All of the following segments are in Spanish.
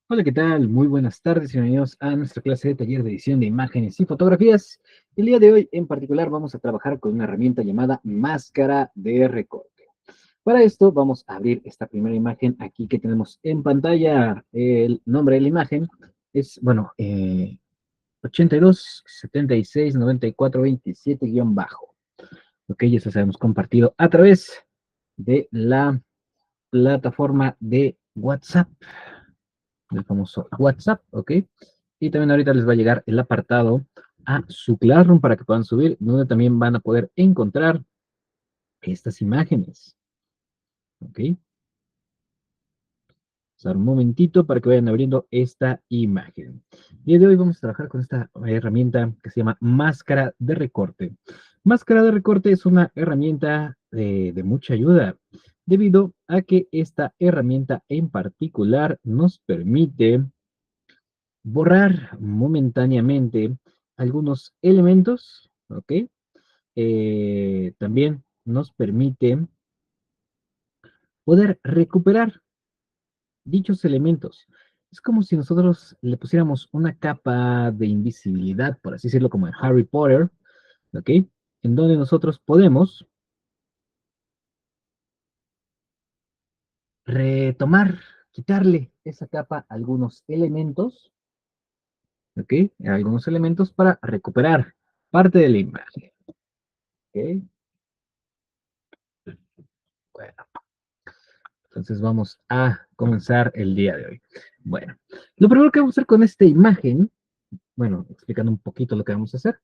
Hola, ¿qué tal? Muy buenas tardes y bienvenidos a nuestra clase de taller de edición de imágenes y fotografías. El día de hoy, en particular, vamos a trabajar con una herramienta llamada máscara de recorte. Para esto, vamos a abrir esta primera imagen aquí que tenemos en pantalla. El nombre de la imagen es, 82 76 94 27-bajo. Ok, ya se hemos compartido a través de la plataforma de WhatsApp, el famoso WhatsApp, ¿ok? Y también ahorita les va a llegar el apartado a su Classroom para que puedan subir, donde también van a poder encontrar estas imágenes, ¿ok? O sea, un momentito para que vayan abriendo esta imagen. El día de hoy vamos a trabajar con esta herramienta que se llama máscara de recorte. Máscara de recorte es una herramienta de mucha ayuda, debido a que esta herramienta en particular nos permite borrar momentáneamente algunos elementos, ¿ok? También nos permite poder recuperar dichos elementos. Es como si nosotros le pusiéramos una capa de invisibilidad, por así decirlo, como en Harry Potter, ¿ok? En donde nosotros podemos retomar, quitarle esa capa a algunos elementos, ¿ok? A algunos elementos para recuperar parte de la imagen, ¿ok? Bueno, entonces vamos a comenzar el día de hoy. Bueno, lo primero que vamos a hacer con esta imagen, bueno, explicando un poquito lo que vamos a hacer,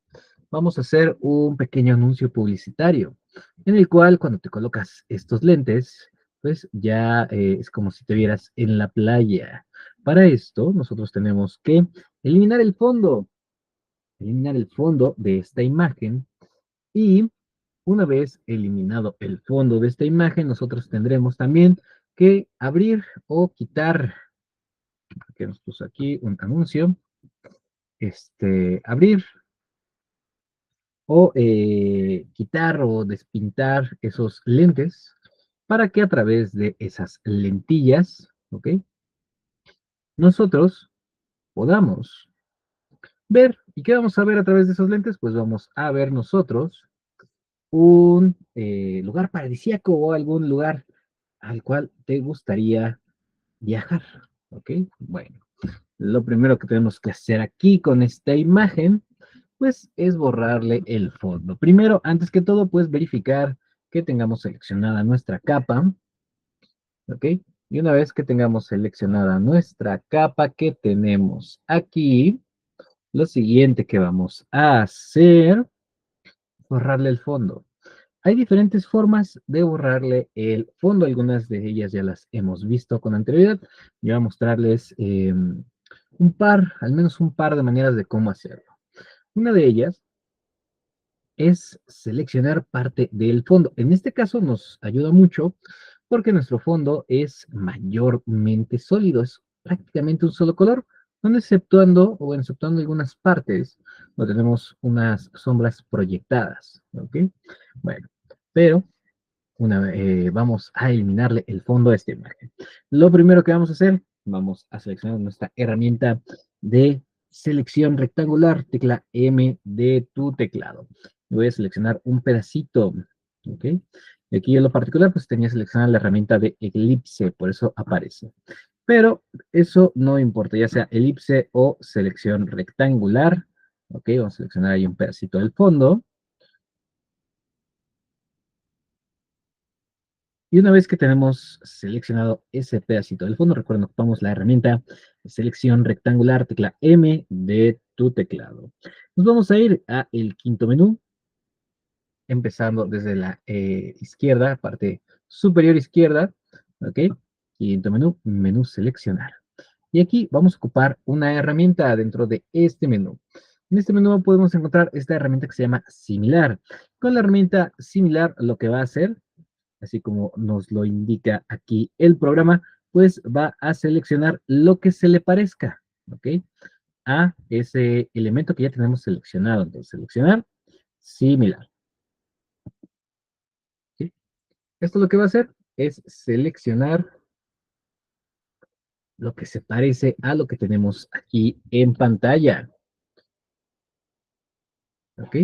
vamos a hacer un pequeño anuncio publicitario, en el cual cuando te colocas estos lentes, pues ya es como si te vieras en la playa. Para esto, nosotros tenemos que eliminar el fondo de esta imagen y una vez eliminado el fondo de esta imagen, nosotros tendremos también que abrir o quitar, que nos puso aquí un anuncio, abrir o quitar o despintar esos lentes para que a través de esas lentillas, ¿ok? Nosotros podamos ver. ¿Y qué vamos a ver a través de esos lentes? Pues vamos a ver nosotros un lugar paradisíaco o algún lugar al cual te gustaría viajar, ¿ok? Bueno, lo primero que tenemos que hacer aquí con esta imagen, pues es borrarle el fondo. Primero, antes que todo, pues verificar que tengamos seleccionada nuestra capa, ¿ok? Y una vez que tengamos seleccionada nuestra capa que tenemos aquí, lo siguiente que vamos a hacer, borrarle el fondo. Hay diferentes formas de borrarle el fondo, algunas de ellas ya las hemos visto con anterioridad. Yo voy a mostrarles un par, al menos un par de maneras de cómo hacerlo. Una de ellas es seleccionar parte del fondo. En este caso nos ayuda mucho porque nuestro fondo es mayormente sólido, es prácticamente un solo color, donde exceptuando, o bueno, exceptuando algunas partes, no tenemos unas sombras proyectadas, ¿ok? Bueno, pero vamos a eliminarle el fondo a esta imagen. Lo primero que vamos a hacer, vamos a seleccionar nuestra herramienta de selección rectangular, tecla M de tu teclado. Voy a seleccionar un pedacito, ¿ok? Y aquí en lo particular, pues tenía seleccionada la herramienta de elipse, por eso aparece. Pero eso no importa, ya sea elipse o selección rectangular, ¿ok? Vamos a seleccionar ahí un pedacito del fondo. Y una vez que tenemos seleccionado ese pedacito del fondo, recuerden, ocupamos la herramienta de selección rectangular, tecla M de tu teclado. Nos vamos a ir a el quinto menú, empezando desde la izquierda, parte superior izquierda, ¿ok? Quinto menú, menú seleccionar. Y aquí vamos a ocupar una herramienta dentro de este menú. En este menú podemos encontrar esta herramienta que se llama similar. Con la herramienta similar, lo que va a hacer, así como nos lo indica aquí el programa, pues va a seleccionar lo que se le parezca, ¿ok? A ese elemento que ya tenemos seleccionado. Entonces, seleccionar, similar, ¿sí? Esto lo que va a hacer es seleccionar lo que se parece a lo que tenemos aquí en pantalla. ¿Ok?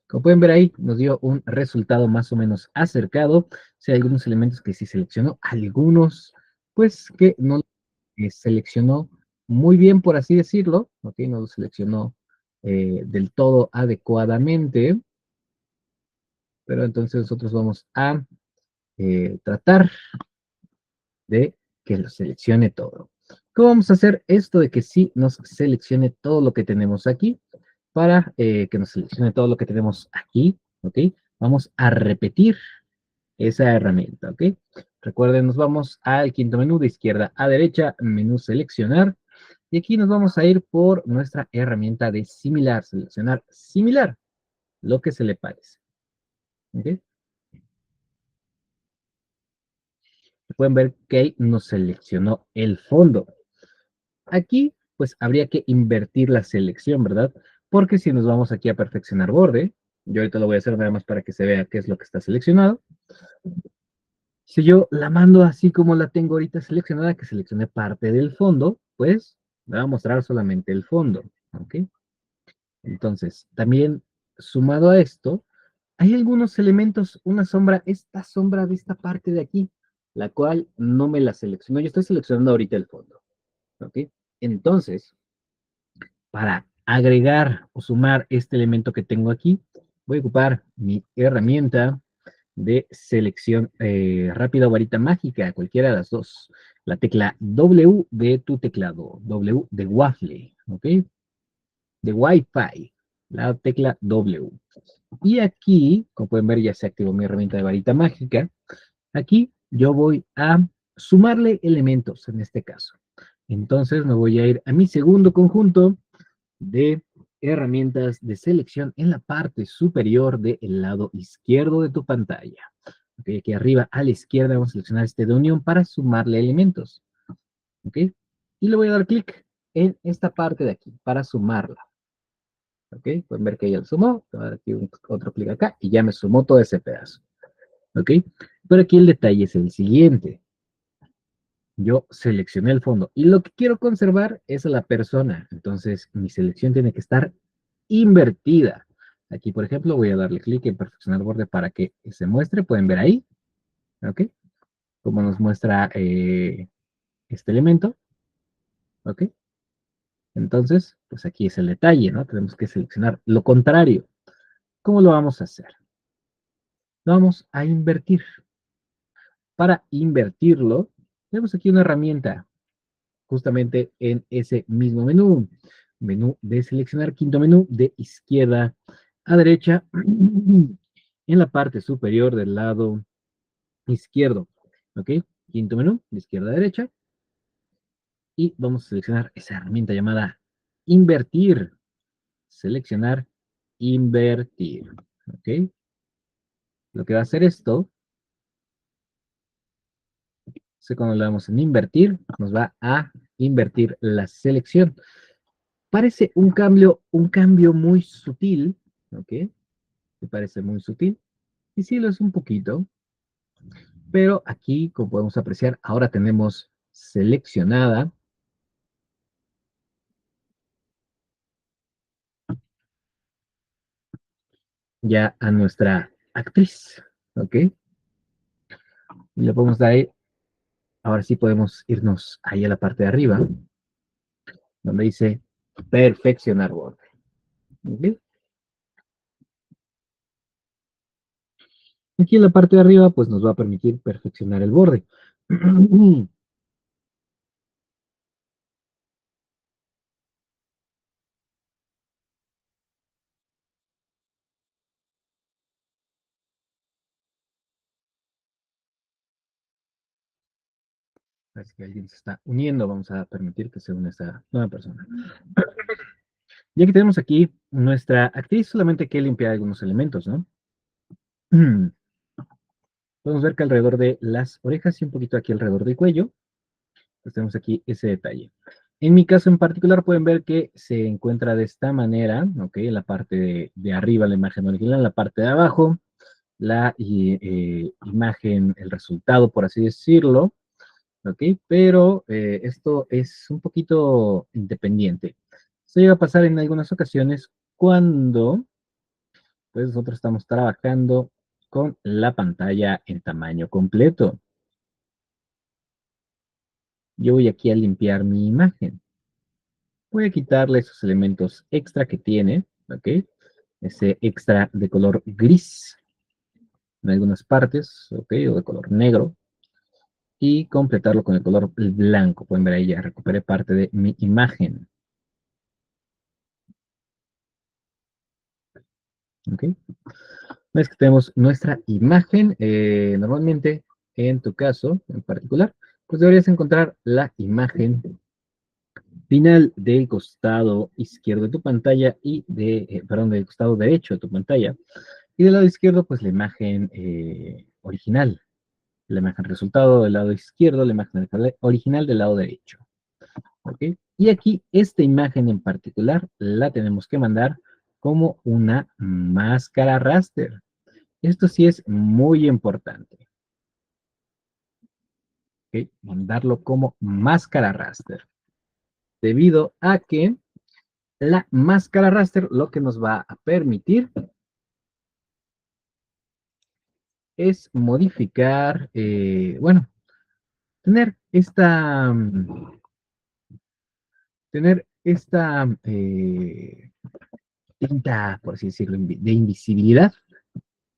Como pueden ver ahí, nos dio un resultado más o menos acercado. Si hay algunos elementos que sí seleccionó, algunos, pues que no seleccionó muy bien, por así decirlo, ¿ok? No lo seleccionó del todo adecuadamente, pero entonces nosotros vamos a tratar de que lo seleccione todo. ¿Cómo vamos a hacer esto de que sí nos seleccione todo lo que tenemos aquí? Para que nos seleccione todo lo que tenemos aquí, ¿ok? Vamos a repetir esa herramienta, ¿ok? Recuerden, nos vamos al quinto menú de izquierda a derecha, menú seleccionar, y aquí nos vamos a ir por nuestra herramienta de similar, seleccionar similar, lo que se le parece, ¿ok? Pueden ver que ahí nos seleccionó el fondo. Aquí, pues habría que invertir la selección, ¿verdad? Porque si nos vamos aquí a perfeccionar borde, yo ahorita lo voy a hacer nada más para que se vea qué es lo que está seleccionado. Si yo la mando así como la tengo ahorita seleccionada, que seleccione parte del fondo, pues me va a mostrar solamente el fondo, ¿ok? Entonces, también sumado a esto, hay algunos elementos, una sombra, esta sombra de esta parte de aquí, la cual no me la seleccionó. Yo estoy seleccionando ahorita el fondo, ¿ok? Entonces, para agregar o sumar este elemento que tengo aquí, voy a ocupar mi herramienta de selección rápida o varita mágica, cualquiera de las dos. La tecla W de tu teclado, W de waffle, ¿ok? De Wi-Fi, la tecla W. Y aquí, como pueden ver, ya se activó mi herramienta de varita mágica. Aquí yo voy a sumarle elementos en este caso. Entonces me voy a ir a mi segundo conjunto de herramientas de selección en la parte superior del lado izquierdo de tu pantalla. Okay, aquí arriba a la izquierda vamos a seleccionar este de unión para sumarle elementos. ¿Ok? Y le voy a dar clic en esta parte de aquí para sumarla. ¿Ok? Pueden ver que ya lo sumó. Voy a dar aquí otro clic acá y ya me sumó todo ese pedazo. ¿Ok? Pero aquí el detalle es el siguiente. Yo seleccioné el fondo y lo que quiero conservar es a la persona. Entonces mi selección tiene que estar invertida. Aquí, por ejemplo, voy a darle clic en perfeccionar borde para que se muestre. Pueden ver ahí, ¿ok? Como nos muestra este elemento, ¿ok? Entonces, pues aquí es el detalle, ¿no? Tenemos que seleccionar lo contrario. ¿Cómo lo vamos a hacer? Lo vamos a invertir. Para invertirlo, tenemos aquí una herramienta justamente en ese mismo menú. Menú de seleccionar, quinto menú de izquierda a derecha, en la parte superior del lado izquierdo. ¿Ok? Quinto menú, de izquierda a derecha. Y vamos a seleccionar esa herramienta llamada invertir. Seleccionar, invertir. ¿Ok? Lo que va a hacer esto es que cuando le damos en invertir, nos va a invertir la selección. Parece un cambio muy sutil, ¿ok? Me parece muy sutil. Y sí, lo es un poquito. Pero aquí, como podemos apreciar, ahora tenemos seleccionada ya a nuestra actriz, ¿ok? Y le podemos dar ahí, ahora sí podemos irnos ahí a la parte de arriba, donde dice perfeccionar borde. ¿Ok? Aquí en la parte de arriba, pues nos va a permitir perfeccionar el borde. Parece que alguien se está uniendo, vamos a permitir que se una esta nueva persona. Ya que tenemos aquí nuestra actriz, solamente hay que limpiar algunos elementos, ¿no? Podemos ver que alrededor de las orejas y un poquito aquí alrededor del cuello, pues tenemos aquí ese detalle. En mi caso en particular pueden ver que se encuentra de esta manera, ¿ok? En la parte de arriba la imagen original, en la parte de abajo la imagen, el resultado, por así decirlo, ¿ok? Pero esto es un poquito independiente. Esto llega a pasar en algunas ocasiones cuando pues, nosotros estamos trabajando con la pantalla en tamaño completo. Yo voy aquí a limpiar mi imagen. Voy a quitarle esos elementos extra que tiene, ¿ok? Ese extra de color gris en algunas partes, ¿ok? O de color negro. Y completarlo con el color blanco. Pueden ver ahí, ya recuperé parte de mi imagen, ¿ok? Una vez que tenemos nuestra imagen, normalmente, en tu caso en particular, pues deberías encontrar la imagen final del costado izquierdo de tu pantalla y perdón, del costado derecho de tu pantalla. Y del lado izquierdo, pues la imagen original, la imagen resultado del lado izquierdo, la imagen original del lado derecho. ¿Ok? Y aquí esta imagen en particular la tenemos que mandar como una máscara raster. Esto sí es muy importante. ¿Ok? Mandarlo como máscara raster. Debido a que la máscara raster lo que nos va a permitir es modificar, bueno, tener esta tinta, por así decirlo, de invisibilidad,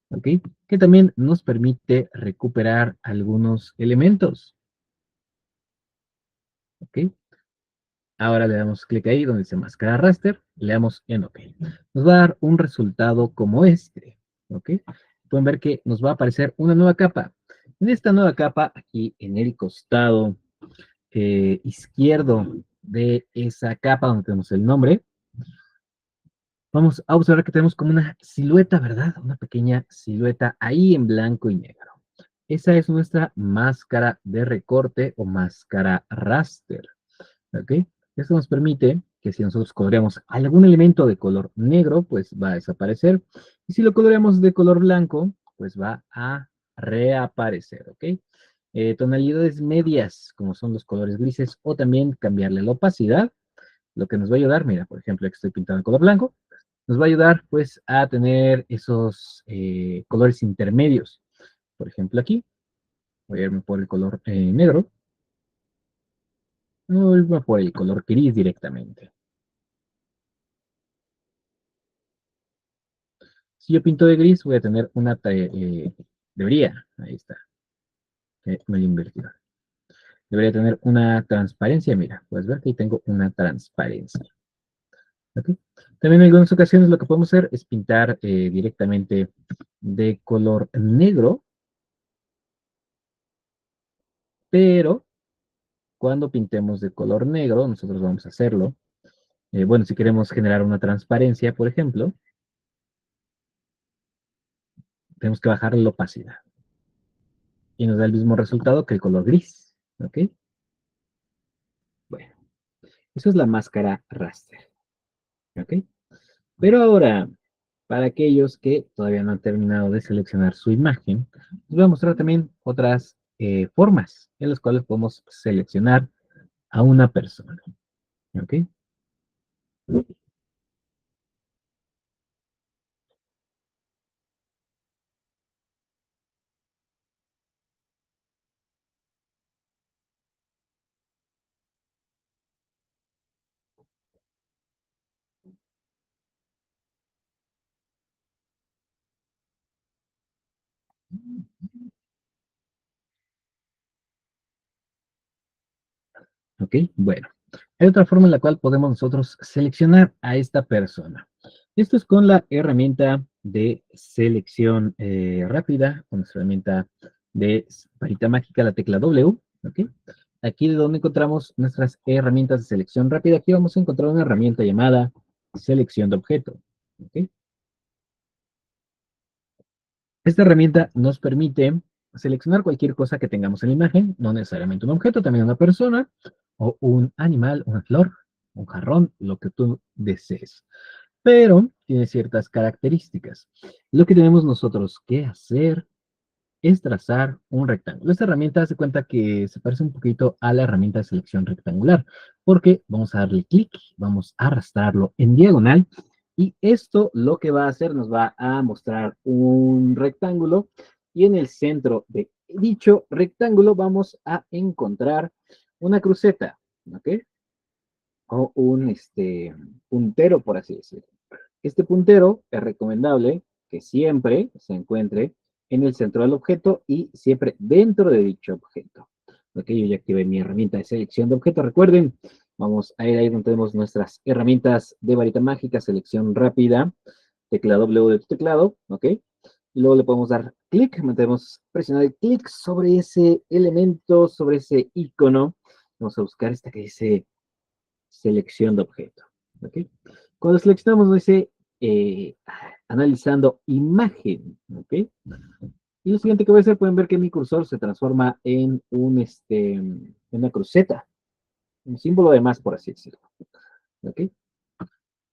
¿ok? Que también nos permite recuperar algunos elementos, ¿ok? Ahora le damos clic ahí donde dice máscara raster, le damos en OK. Nos va a dar un resultado como este, ¿ok? Pueden ver que nos va a aparecer una nueva capa. En esta nueva capa, aquí en el costado izquierdo de esa capa donde tenemos el nombre, vamos a observar que tenemos como una silueta, ¿verdad? Una pequeña silueta ahí en blanco y negro. Esa es nuestra máscara de recorte o máscara raster. ¿Ok? Esto nos permite que si nosotros coloreamos algún elemento de color negro, pues va a desaparecer. Y si lo coloreamos de color blanco, pues va a reaparecer. ¿Ok? Tonalidades medias, como son los colores grises, o también cambiarle la opacidad, lo que nos va a ayudar, mira, por ejemplo, aquí estoy pintando en color blanco, nos va a ayudar pues a tener esos colores intermedios. Por ejemplo, aquí, voy a irme por el color negro, voy por el color gris directamente. Si yo pinto de gris, voy a tener debería, ahí está, me lo invertido. Debería tener una transparencia, mira, puedes ver que ahí tengo una transparencia. ¿Okay? También en algunas ocasiones lo que podemos hacer es pintar directamente de color negro, pero cuando pintemos de color negro, nosotros vamos a hacerlo. Bueno, si queremos generar una transparencia, por ejemplo, tenemos que bajar la opacidad. Y nos da el mismo resultado que el color gris. ¿Ok? Bueno, eso es la máscara raster. ¿Ok? Pero ahora, para aquellos que todavía no han terminado de seleccionar su imagen, les voy a mostrar también otras formas en las cuales podemos seleccionar a una persona. ¿Ok? ¿Ok? Bueno, hay otra forma en la cual podemos nosotros seleccionar a esta persona. Esto es con la herramienta de selección rápida, con nuestra herramienta de varita mágica, la tecla W. ¿Ok? Aquí de donde encontramos nuestras herramientas de selección rápida, aquí vamos a encontrar una herramienta llamada selección de objeto. ¿Ok? Esta herramienta nos permite seleccionar cualquier cosa que tengamos en la imagen, no necesariamente un objeto, también una persona, o un animal, una flor, un jarrón, lo que tú desees. Pero tiene ciertas características. Lo que tenemos nosotros que hacer es trazar un rectángulo. Esta herramienta se cuenta que se parece un poquito a la herramienta de selección rectangular, porque vamos a darle clic, vamos a arrastrarlo en diagonal, y esto lo que va a hacer nos va a mostrar un rectángulo, y en el centro de dicho rectángulo vamos a encontrar una cruceta, ¿ok? O un puntero, por así decirlo. Este puntero es recomendable que siempre se encuentre en el centro del objeto y siempre dentro de dicho objeto. Ok, yo ya activé mi herramienta de selección de objeto. Recuerden, vamos a ir ahí donde tenemos nuestras herramientas de varita mágica, selección rápida, tecla W de tu teclado, ok. Y luego le podemos dar clic, mantemos presionar el clic sobre ese elemento, sobre ese icono. Vamos a buscar esta que dice selección de objeto. ¿Ok? Cuando seleccionamos, nos dice analizando imagen. ¿Ok? Y lo siguiente que voy a hacer, pueden ver que mi cursor se transforma en una cruceta, un símbolo de más, por así decirlo. ¿Ok?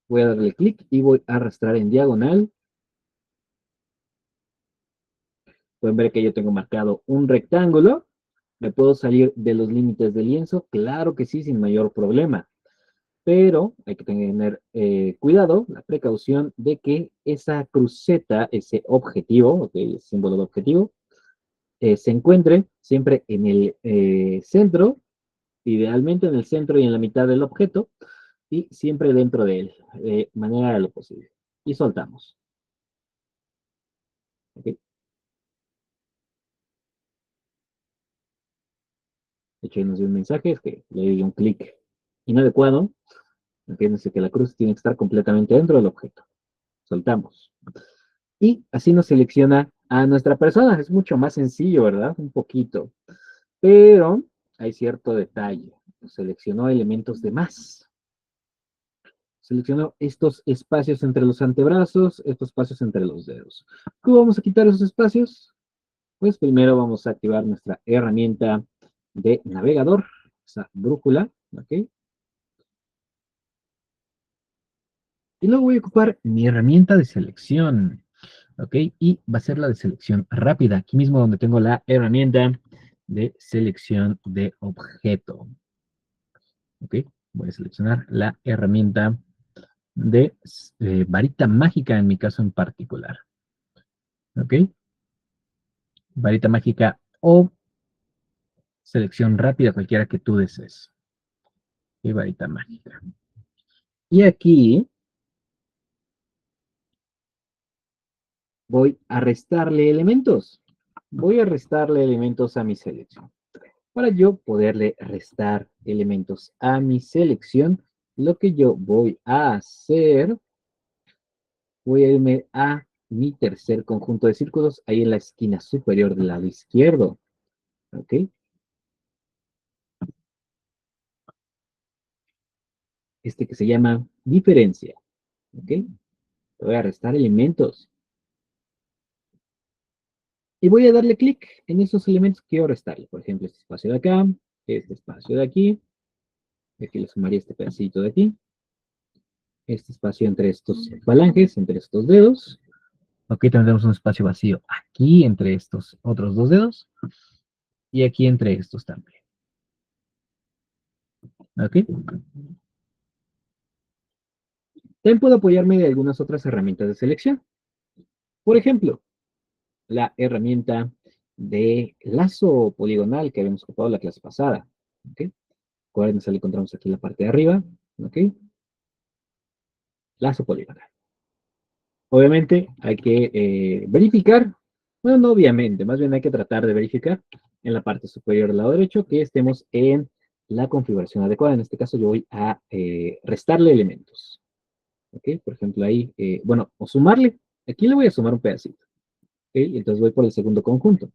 Voy a darle clic y voy a arrastrar en diagonal. Pueden ver que yo tengo marcado un rectángulo. ¿Me puedo salir de los límites del lienzo? Claro que sí, sin mayor problema. Pero hay que tener cuidado, la precaución de que esa cruceta, ese objetivo, okay, el símbolo de objetivo, se encuentre siempre en el centro, idealmente en el centro y en la mitad del objeto, y siempre dentro de él, de manera de lo posible. Y soltamos. ¿Okay? De hecho, ahí nos dio un mensaje, es que le di un clic inadecuado. Fíjense que la cruz tiene que estar completamente dentro del objeto. Soltamos. Y así nos selecciona a nuestra persona. Es mucho más sencillo, ¿verdad? Un poquito. Pero hay cierto detalle. Seleccionó elementos de más. Seleccionó estos espacios entre los antebrazos, estos espacios entre los dedos. ¿Cómo vamos a quitar esos espacios? Pues primero vamos a activar nuestra herramienta de navegador, esa brújula, ¿ok? Y luego voy a ocupar mi herramienta de selección. ¿Ok? Y va a ser la de selección rápida, aquí mismo donde tengo la herramienta de selección de objeto. ¿Ok? Voy a seleccionar la herramienta de varita mágica en mi caso en particular. ¿Ok? Varita mágica o selección rápida, cualquiera que tú desees. Y varita mágica. Y aquí voy a restarle elementos. Voy a restarle elementos a mi selección. Para yo poderle restar elementos a mi selección, lo que yo voy a hacer, voy a irme a mi tercer conjunto de círculos, ahí en la esquina superior del lado izquierdo. ¿Ok? Este que se llama diferencia. ¿Ok? Voy a restar elementos. Y voy a darle clic en esos elementos que quiero restarle. Por ejemplo, este espacio de acá, este espacio de aquí. Aquí le sumaría este pedacito de aquí. Este espacio entre estos falanges, entre estos dedos. Ok, tendremos un espacio vacío aquí entre estos otros dos dedos y aquí entre estos también. Ok. También puedo apoyarme de algunas otras herramientas de selección. Por ejemplo, la herramienta de lazo poligonal que habíamos ocupado la clase pasada. Ok. Acuérdense, le encontramos aquí en la parte de arriba. Ok. Lazo poligonal. Obviamente hay que verificar, bueno, no obviamente, más bien hay que tratar de verificar en la parte superior del lado derecho que estemos en la configuración adecuada. En este caso yo voy a restarle elementos. ¿Ok? Por ejemplo ahí, bueno, o sumarle. Aquí le voy a sumar un pedacito. ¿Ok? Y entonces voy por el segundo conjunto.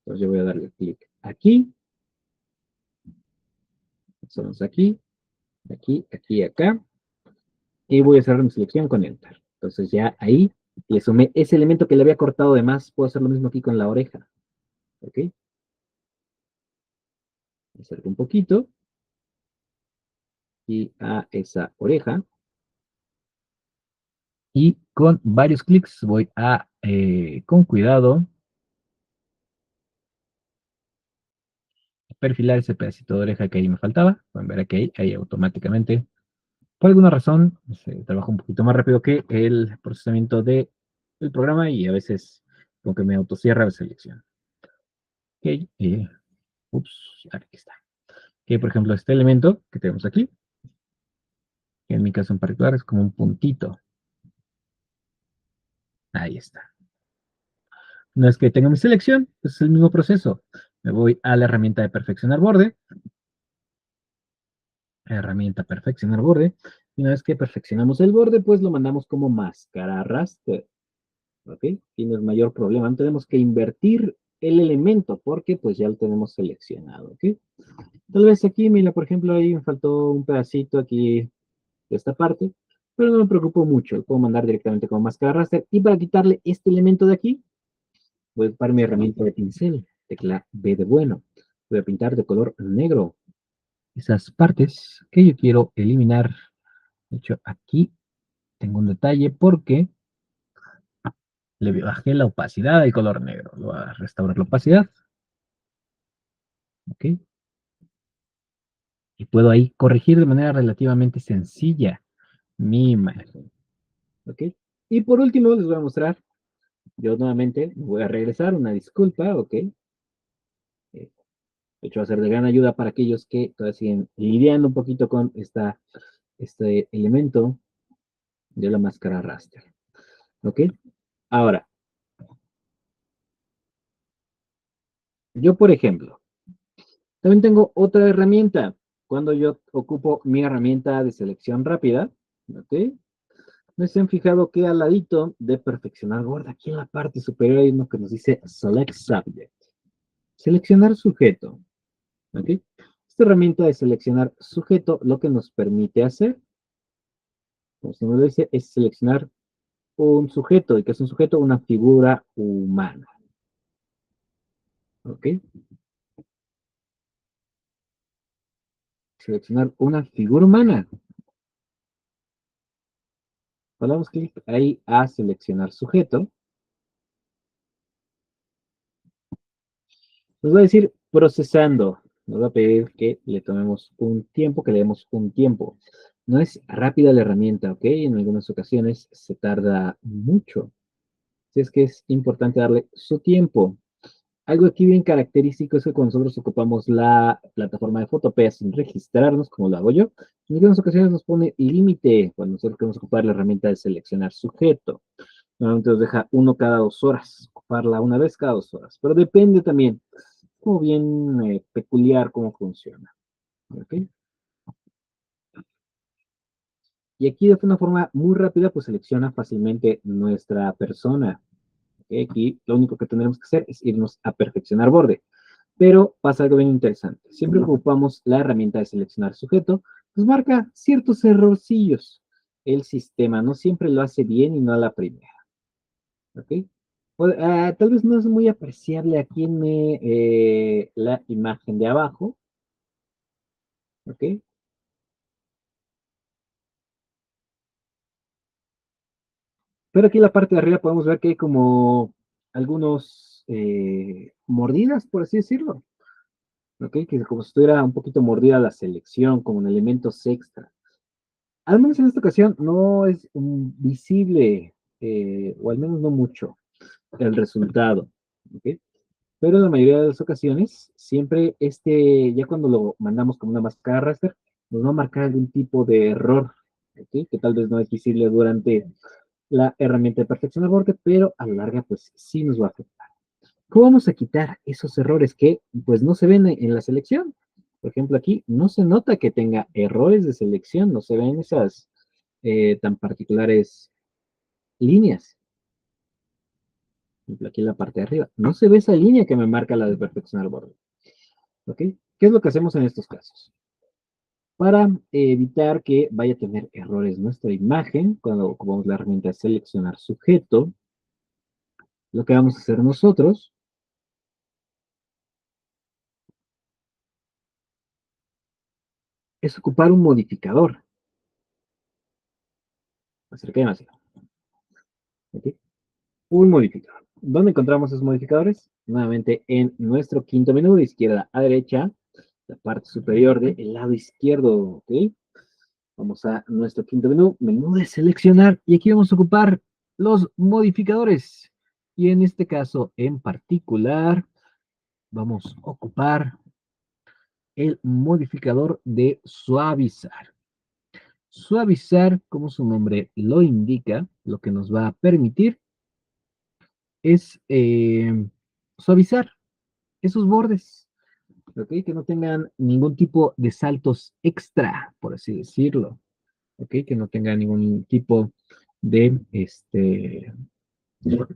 Entonces yo voy a darle clic aquí, somos aquí, aquí, aquí, acá, y voy a cerrar mi selección con Enter. Entonces ya ahí le sumé ese elemento que le había cortado de más. Puedo hacer lo mismo aquí con la oreja. ¿Ok? Acerco un poquito y a esa oreja. Y con varios clics voy a, con cuidado, perfilar ese pedacito de oreja que ahí me faltaba. Pueden ver aquí, ahí automáticamente. Por alguna razón, se trabaja un poquito más rápido que el procesamiento del programa y a veces como que me autocierra la selección. Ok, aquí está. Ok, por ejemplo, este elemento que tenemos aquí, que en mi caso en particular es como un puntito. Ahí está. Una vez que tengo mi selección, pues es el mismo proceso. Me voy a la herramienta de perfeccionar borde, herramienta perfeccionar borde, y una vez que perfeccionamos el borde, pues lo mandamos como máscara raster. ¿Ok? Y no es mayor problema. No tenemos que invertir el elemento porque pues ya lo tenemos seleccionado. ¿Ok? Tal vez aquí, mira, por ejemplo, ahí me faltó un pedacito aquí de esta parte, pero no me preocupo mucho. Lo puedo mandar directamente como máscara raster. Y para quitarle este elemento de aquí, voy a ocupar mi herramienta de pincel, tecla B de bueno. Voy a pintar de color negro esas partes que yo quiero eliminar. De hecho, aquí tengo un detalle porque le bajé la opacidad al color negro. Lo voy a restaurar la opacidad. ¿Ok? Y puedo ahí corregir de manera relativamente sencilla mi imagen. ¿Ok? Y por último les voy a mostrar, yo nuevamente voy a regresar, una disculpa, ¿ok? De hecho va a ser de gran ayuda para aquellos que todavía siguen lidiando un poquito con este elemento de la máscara raster. ¿Ok? Ahora, yo por ejemplo, también tengo otra herramienta. Cuando yo ocupo mi herramienta de selección rápida, ¿ok? ¿No se han fijado que al ladito de perfeccionar borde, aquí en la parte superior hay uno que nos dice Select Subject? Seleccionar sujeto. ¿Ok? Esta herramienta de seleccionar sujeto lo que nos permite hacer, como se nos dice, es seleccionar un sujeto. ¿Y qué es un sujeto? Una figura humana. ¿Ok? Seleccionar una figura humana. Le damos clic ahí a seleccionar sujeto. Nos va a decir procesando. Nos va a pedir que le tomemos un tiempo, que le demos un tiempo. No es rápida la herramienta, ¿ok? En algunas ocasiones se tarda mucho. Así es que es importante darle su tiempo. Algo aquí bien característico es que cuando nosotros ocupamos la plataforma de Photopea sin registrarnos, como lo hago yo, en algunas ocasiones nos pone límite cuando nosotros queremos ocupar la herramienta de seleccionar sujeto. Normalmente nos deja uno cada 2 horas, ocuparla una vez cada 2 horas. Pero depende también, como bien peculiar cómo funciona. ¿Ok? Y aquí de una forma muy rápida, pues selecciona fácilmente nuestra persona. ¿Ok? Aquí lo único que tendremos que hacer es irnos a perfeccionar borde. Pero pasa algo bien interesante. Siempre que ocupamos la herramienta de seleccionar sujeto, nos marca ciertos errorcillos. El sistema no siempre lo hace bien y no a la primera. ¿Ok? Tal vez no es muy apreciable aquí en la imagen de abajo. ¿Ok? Pero aquí en la parte de arriba podemos ver que hay como algunos mordidas, por así decirlo. ¿Ok? Que como si estuviera un poquito mordida la selección, como en elementos extra. Al menos en esta ocasión no es visible, o al menos no mucho, el resultado. ¿Ok? Pero en la mayoría de las ocasiones, siempre ya cuando lo mandamos como una máscara raster, nos va a marcar algún tipo de error, ¿ok? Que tal vez no es visible durante la herramienta de perfeccionar borde, pero a la larga, pues sí nos va a afectar. ¿Cómo vamos a quitar esos errores que pues no se ven en la selección? Por ejemplo, aquí no se nota que tenga errores de selección, no se ven esas tan particulares líneas. Por ejemplo, aquí en la parte de arriba, no se ve esa línea que me marca la de perfeccionar borde. ¿Ok? ¿Qué es lo que hacemos en estos casos? Para evitar que vaya a tener errores nuestra imagen, cuando ocupamos la herramienta de seleccionar sujeto, lo que vamos a hacer nosotros es ocupar un modificador. Acerca demasiado. ¿Ok? Un modificador. ¿Dónde encontramos esos modificadores? Nuevamente en nuestro quinto menú de izquierda a derecha. la parte superior del lado izquierdo, ¿ok? Vamos a nuestro quinto menú, menú de seleccionar, y aquí vamos a ocupar los modificadores. Y en este caso en particular, vamos a ocupar el modificador de suavizar. Suavizar, como su nombre lo indica, lo que nos va a permitir es suavizar esos bordes, ¿ok? Que no tengan ningún tipo de saltos extra, por así decirlo, ¿ok? Que no tengan ningún tipo de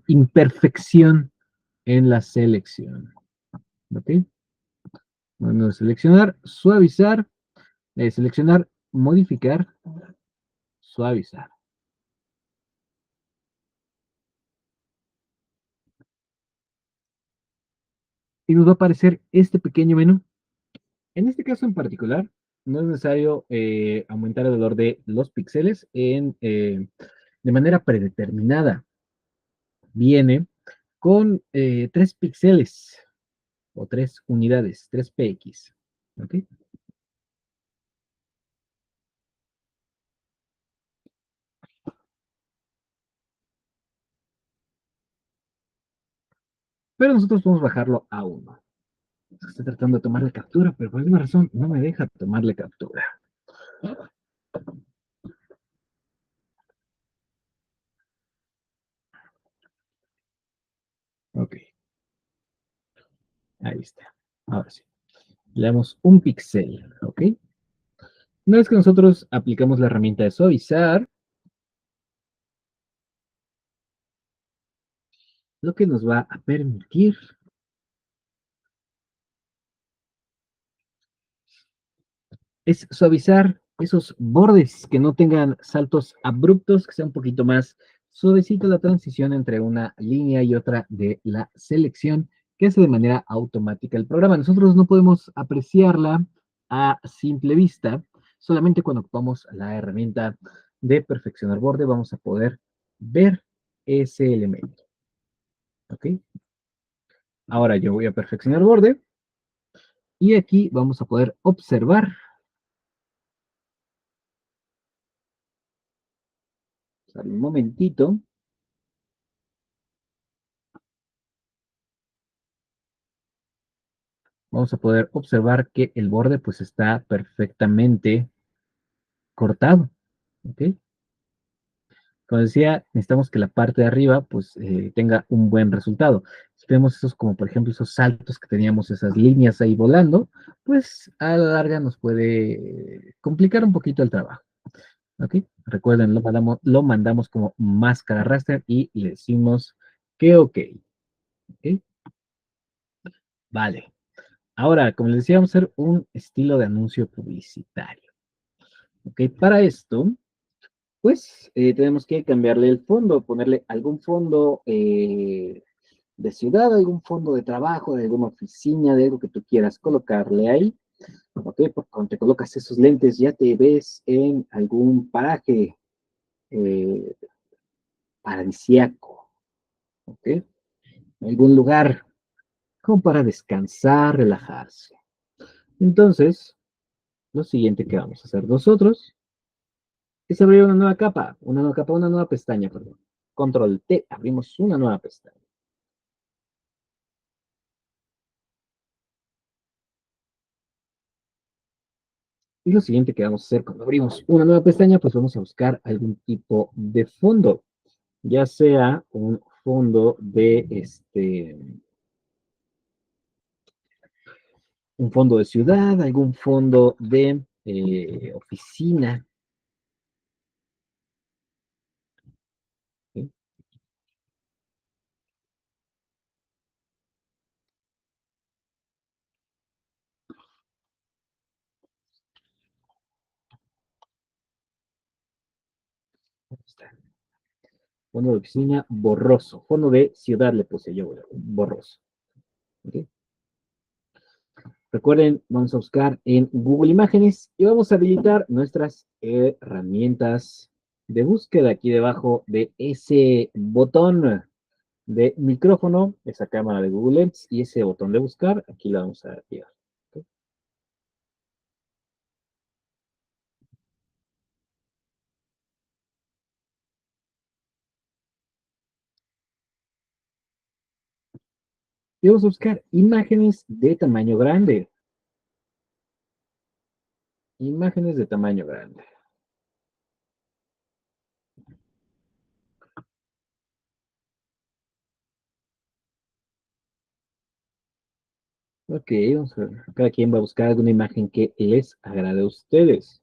imperfección en la selección, ¿ok? Bueno, seleccionar, suavizar, seleccionar, modificar, suavizar. Y nos va a aparecer este pequeño menú. En este caso en particular, no es necesario aumentar el valor de los píxeles de manera predeterminada. Viene con 3 píxeles o 3 unidades, 3 px. ¿Ok? Pero nosotros podemos bajarlo a 1. Estoy tratando de tomarle captura, pero por alguna razón no me deja tomarle captura. Ok, ahí está. Ahora sí. Le damos un píxel, ¿ok? Una vez que nosotros aplicamos la herramienta de suavizar, lo que nos va a permitir es suavizar esos bordes, que no tengan saltos abruptos, que sea un poquito más suavecito la transición entre una línea y otra de la selección, que hace de manera automática el programa. Nosotros no podemos apreciarla a simple vista, solamente cuando ocupamos la herramienta de perfeccionar borde vamos a poder ver ese elemento. ¿Ok? Ahora yo voy a perfeccionar borde y aquí vamos a poder observar, un momentito, vamos a poder observar que el borde pues está perfectamente cortado, ¿ok? Como decía, necesitamos que la parte de arriba pues tenga un buen resultado. Si vemos esos como por ejemplo esos saltos que teníamos, esas líneas ahí volando, pues a la larga nos puede complicar un poquito el trabajo, ¿ok? Recuerden, lo mandamos como máscara raster y le decimos que ok, ¿ok? Vale. Ahora, como les decía, vamos a hacer un estilo de anuncio publicitario. Ok, para esto, pues tenemos que cambiarle el fondo, ponerle algún fondo de ciudad, algún fondo de trabajo, de alguna oficina, de algo que tú quieras colocarle ahí. Ok, porque cuando te colocas esos lentes ya te ves en algún paraje eh, paradisiaco, ok, algún lugar como para descansar, relajarse. Entonces, lo siguiente que vamos a hacer nosotros es abrir una nueva pestaña, perdón. Control T, abrimos una nueva pestaña. Y lo siguiente que vamos a hacer cuando abrimos una nueva pestaña, pues vamos a buscar algún tipo de fondo, ya sea un fondo de un fondo de ciudad, algún fondo de oficina. ¿Sí? Fondo de oficina borroso, fondo de ciudad le puse yo, borroso. ¿Okay? Recuerden, vamos a buscar en Google Imágenes y vamos a habilitar nuestras herramientas de búsqueda aquí debajo de ese botón de micrófono, esa cámara de Google Lens y ese botón de buscar, aquí la vamos a activar. ¿Okay? Y vamos a buscar imágenes de tamaño grande. Imágenes de tamaño grande. Ok, vamos a ver. Cada quien va a buscar alguna imagen que les agrade a ustedes.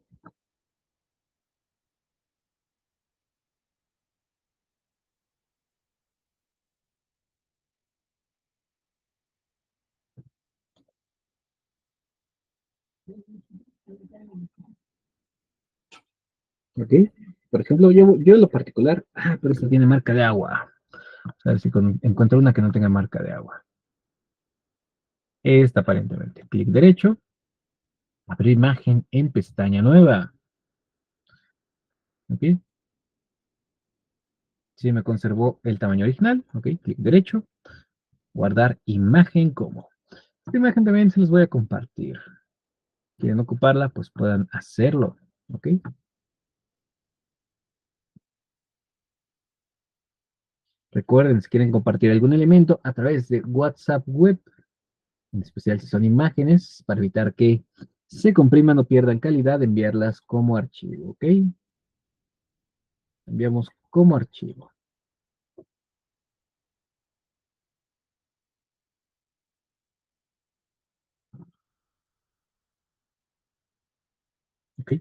Ok. Por ejemplo, yo en lo particular, pero esta tiene marca de agua. A ver si encuentro una que no tenga marca de agua. Esta aparentemente. Clic derecho, abrir imagen en pestaña nueva. Ok. Si me conservó el tamaño original, ok, clic derecho, guardar imagen como. Esta imagen también se los voy a compartir. Quieren ocuparla, pues puedan hacerlo. Ok. Recuerden, si quieren compartir algún elemento a través de WhatsApp Web, en especial si son imágenes, para evitar que se compriman o pierdan calidad, enviarlas como archivo, ¿ok? Enviamos como archivo, ¿ok?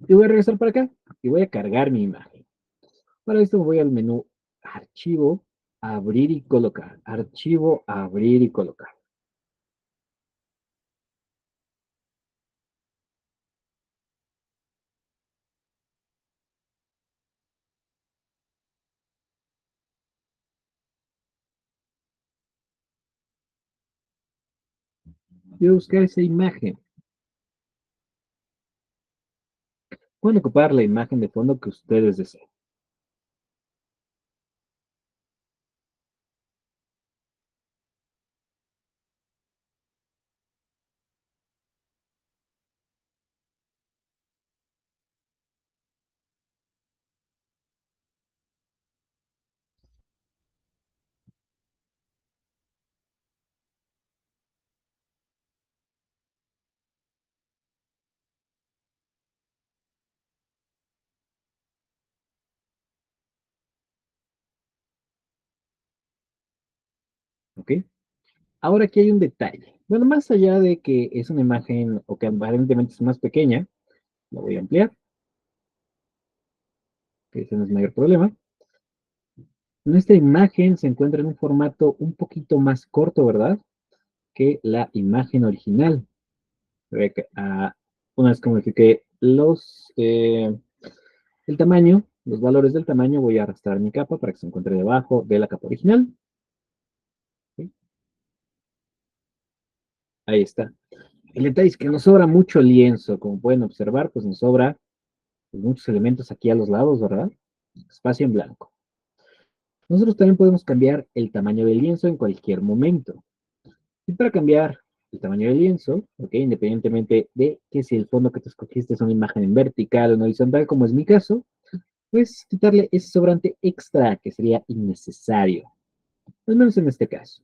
Y voy a regresar para acá y voy a cargar mi imagen. Para esto me voy al menú Archivo, Abrir y Colocar. Archivo, Abrir y Colocar. Voy a buscar esa imagen. Pueden ocupar la imagen de fondo que ustedes deseen. ¿Ok? Ahora aquí hay un detalle. Bueno, más allá de que es una imagen o que aparentemente es más pequeña, la voy a ampliar, que ese no es el mayor problema. En esta imagen se encuentra en un formato un poquito más corto, ¿verdad? Que la imagen original. Una vez que modifique el tamaño, los valores del tamaño, voy a arrastrar mi capa para que se encuentre debajo de la capa original. ¿Sí? Ahí está. El detalle es que nos sobra mucho lienzo. Como pueden observar, pues nos sobra pues, muchos elementos aquí a los lados, ¿verdad? Espacio en blanco. Nosotros también podemos cambiar el tamaño del lienzo en cualquier momento. Y para cambiar el tamaño del lienzo, ¿ok? Independientemente de que si el fondo que te escogiste es una imagen en vertical o en horizontal, como es mi caso, pues quitarle ese sobrante extra que sería innecesario, al menos en este caso.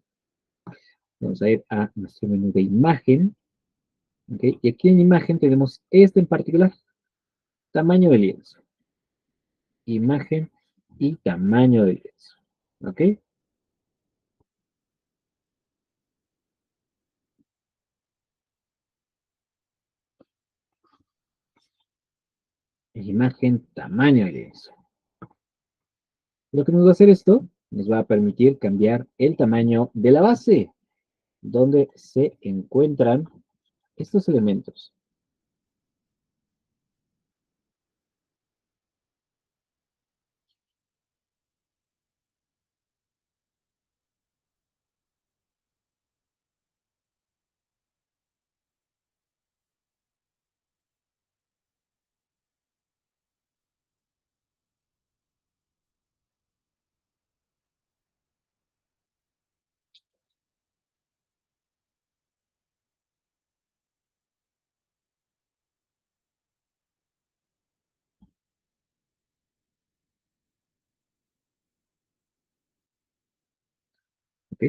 Vamos a ir a nuestro menú de imagen, ¿ok? Y aquí en imagen tenemos este en particular, tamaño de lienzo, imagen y tamaño de lienzo, ¿ok? Imagen, tamaño de lienzo. Lo que nos va a hacer esto, nos va a permitir cambiar el tamaño de la base, donde se encuentran estos elementos.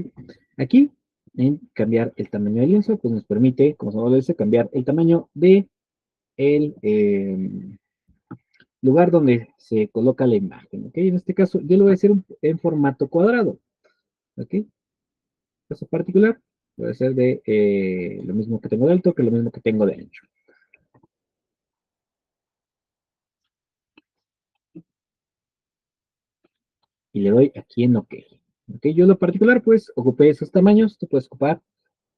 ¿Ok? Aquí, en cambiar el tamaño del lienzo, pues nos permite, como se nos dice, cambiar el tamaño de el lugar donde se coloca la imagen. ¿Ok? En este caso, yo lo voy a hacer en formato cuadrado. ¿Ok? Caso particular, puede ser de lo mismo que tengo de alto que lo mismo que tengo de ancho. Y le doy aquí en OK. ¿Ok? Yo en lo particular, pues, ocupé esos tamaños. Tú puedes ocupar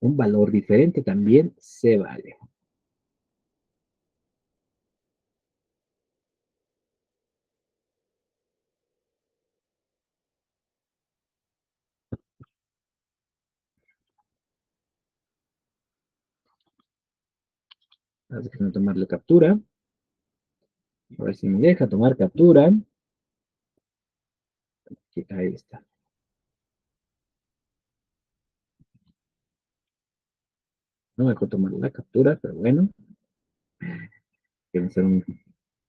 un valor diferente, también se vale. Déjame tomarle captura. A ver si me deja tomar captura. Aquí, ahí está. No me dejó tomar la captura, pero bueno. Quiero hacer un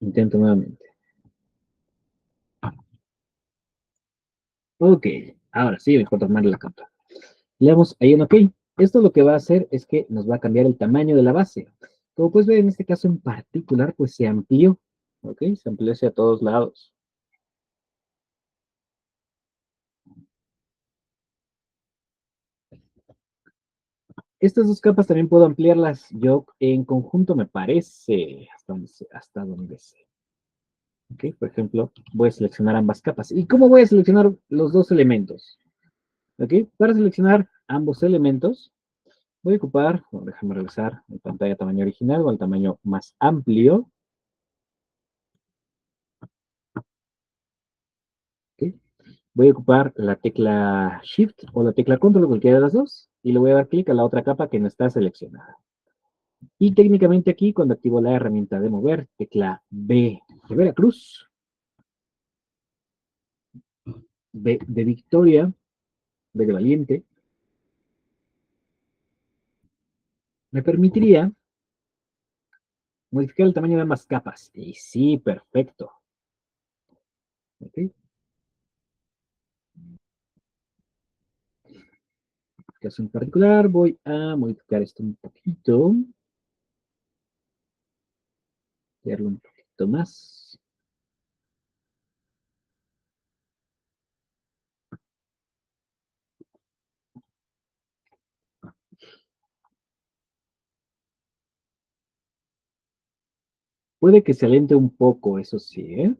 intento nuevamente. OK, ahora sí me dejó tomar la captura. Le damos ahí en OK. Esto lo que va a hacer es que nos va a cambiar el tamaño de la base. Como puedes ver, en este caso en particular, pues se amplió. ¿Ok? Se amplió hacia todos lados. Estas dos capas también puedo ampliarlas yo en conjunto, me parece, hasta donde sé. ¿Ok? Por ejemplo, voy a seleccionar ambas capas. ¿Y cómo voy a seleccionar los dos elementos? ¿Ok? Para seleccionar ambos elementos, voy a ocupar, bueno, déjame regresar mi pantalla a tamaño original o al tamaño más amplio. ¿Ok? Voy a ocupar la tecla Shift o la tecla Control, cualquiera de las dos, y le voy a dar clic a la otra capa que no está seleccionada. Y técnicamente aquí, cuando activo la herramienta de mover, tecla B de Veracruz, B de Victoria, B de Valiente, me permitiría modificar el tamaño de ambas capas. Y sí, perfecto. ¿Okay? En este caso en particular, voy a modificar esto un poquito, darle un poquito más. Puede que se alente un poco, eso sí, ¿eh?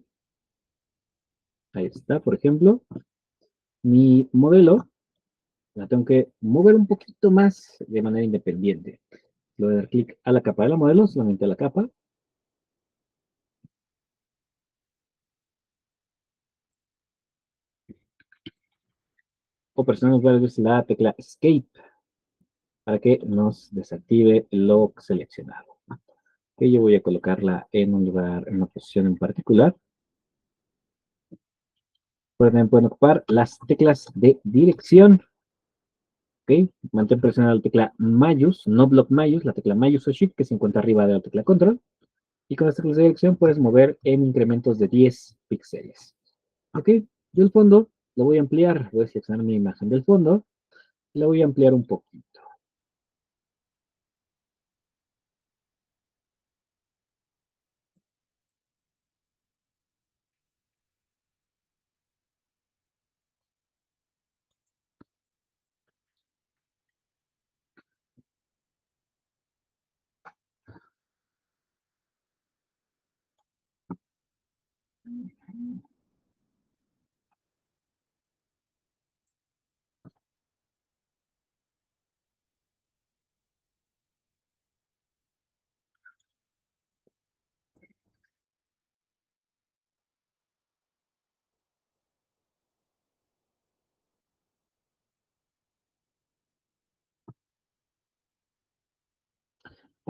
Ahí está, por ejemplo, mi modelo la tengo que mover un poquito más de manera independiente. Le voy a dar clic a la capa de la modelo, solamente a la capa. O presionamos varias veces la tecla Escape para que nos desactive lo seleccionado. Que yo voy a colocarla en un lugar, en una posición en particular. Pueden ocupar las teclas de dirección. ¿Ok? Mantén presionada la tecla Mayus, no Block Mayus, la tecla Mayus o Shift que se encuentra arriba de la tecla Control. Y con las teclas de dirección puedes mover en incrementos de 10 píxeles. ¿Ok? Yo el fondo lo voy a ampliar. Voy a seleccionar mi imagen del fondo. La voy a ampliar un poquito.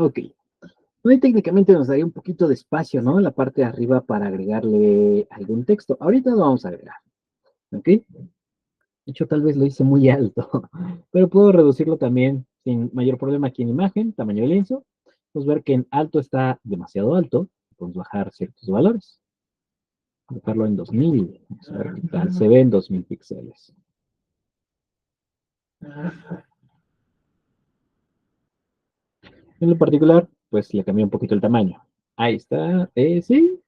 Ok. Hoy técnicamente nos daría un poquito de espacio, ¿no? En la parte de arriba para agregarle algún texto. Ahorita lo vamos a agregar, ¿ok? De hecho, tal vez lo hice muy alto, pero puedo reducirlo también sin mayor problema aquí en imagen, tamaño de lienzo. Podemos ver que en alto está demasiado alto. Podemos bajar ciertos valores. Dejarlo en 2000. Vamos a ver qué tal se ve en 2000 píxeles. En lo particular, pues le cambié un poquito el tamaño. Ahí está. Sí,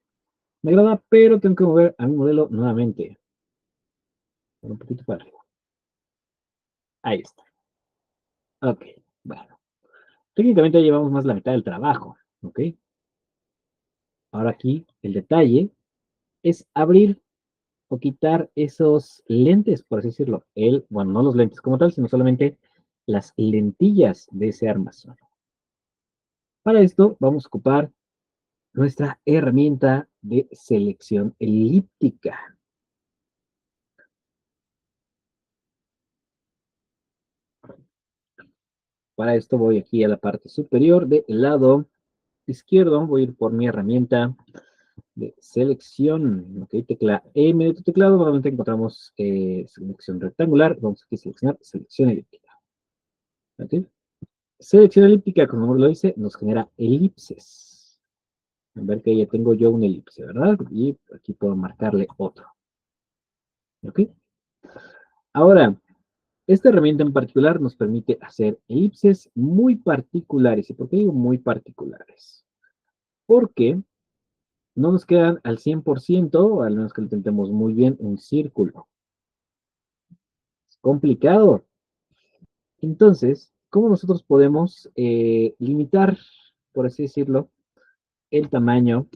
me agrada, pero tengo que mover a mi modelo nuevamente. Un poquito para arriba. Ahí está. Ok, bueno. Técnicamente ya llevamos más la mitad del trabajo. Ok. Ahora aquí el detalle es abrir o quitar esos lentes, por así decirlo. Bueno, no los lentes como tal, sino solamente las lentillas de ese armazón. Para esto vamos a ocupar nuestra herramienta de selección elíptica. Para esto voy aquí a la parte superior del lado izquierdo, voy a ir por mi herramienta de selección, ok, tecla M de tu teclado, normalmente encontramos selección rectangular, vamos aquí a seleccionar selección elíptica, ok. Selección elíptica, como el nombre lo dice, nos genera elipses. A ver que ya tengo yo una elipse, ¿verdad? Y aquí puedo marcarle otro, ok. Ahora, esta herramienta en particular nos permite hacer elipses muy particulares. ¿Y por qué digo muy particulares? Porque no nos quedan al 100%, o al menos que lo intentemos muy bien, un círculo. Es complicado. Entonces, ¿cómo nosotros podemos limitar, por así decirlo, el tamaño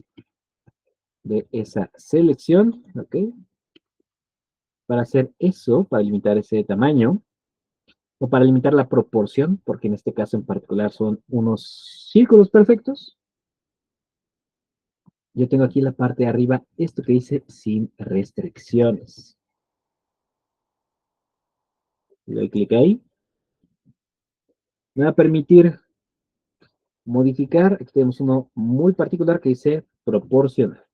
de esa selección? ¿Ok? Para hacer eso, para limitar ese tamaño, o para limitar la proporción, porque en este caso en particular son unos círculos perfectos. Yo tengo aquí en la parte de arriba esto que dice sin restricciones. Le doy clic ahí. Me va a permitir modificar. Aquí tenemos uno muy particular que dice proporcional.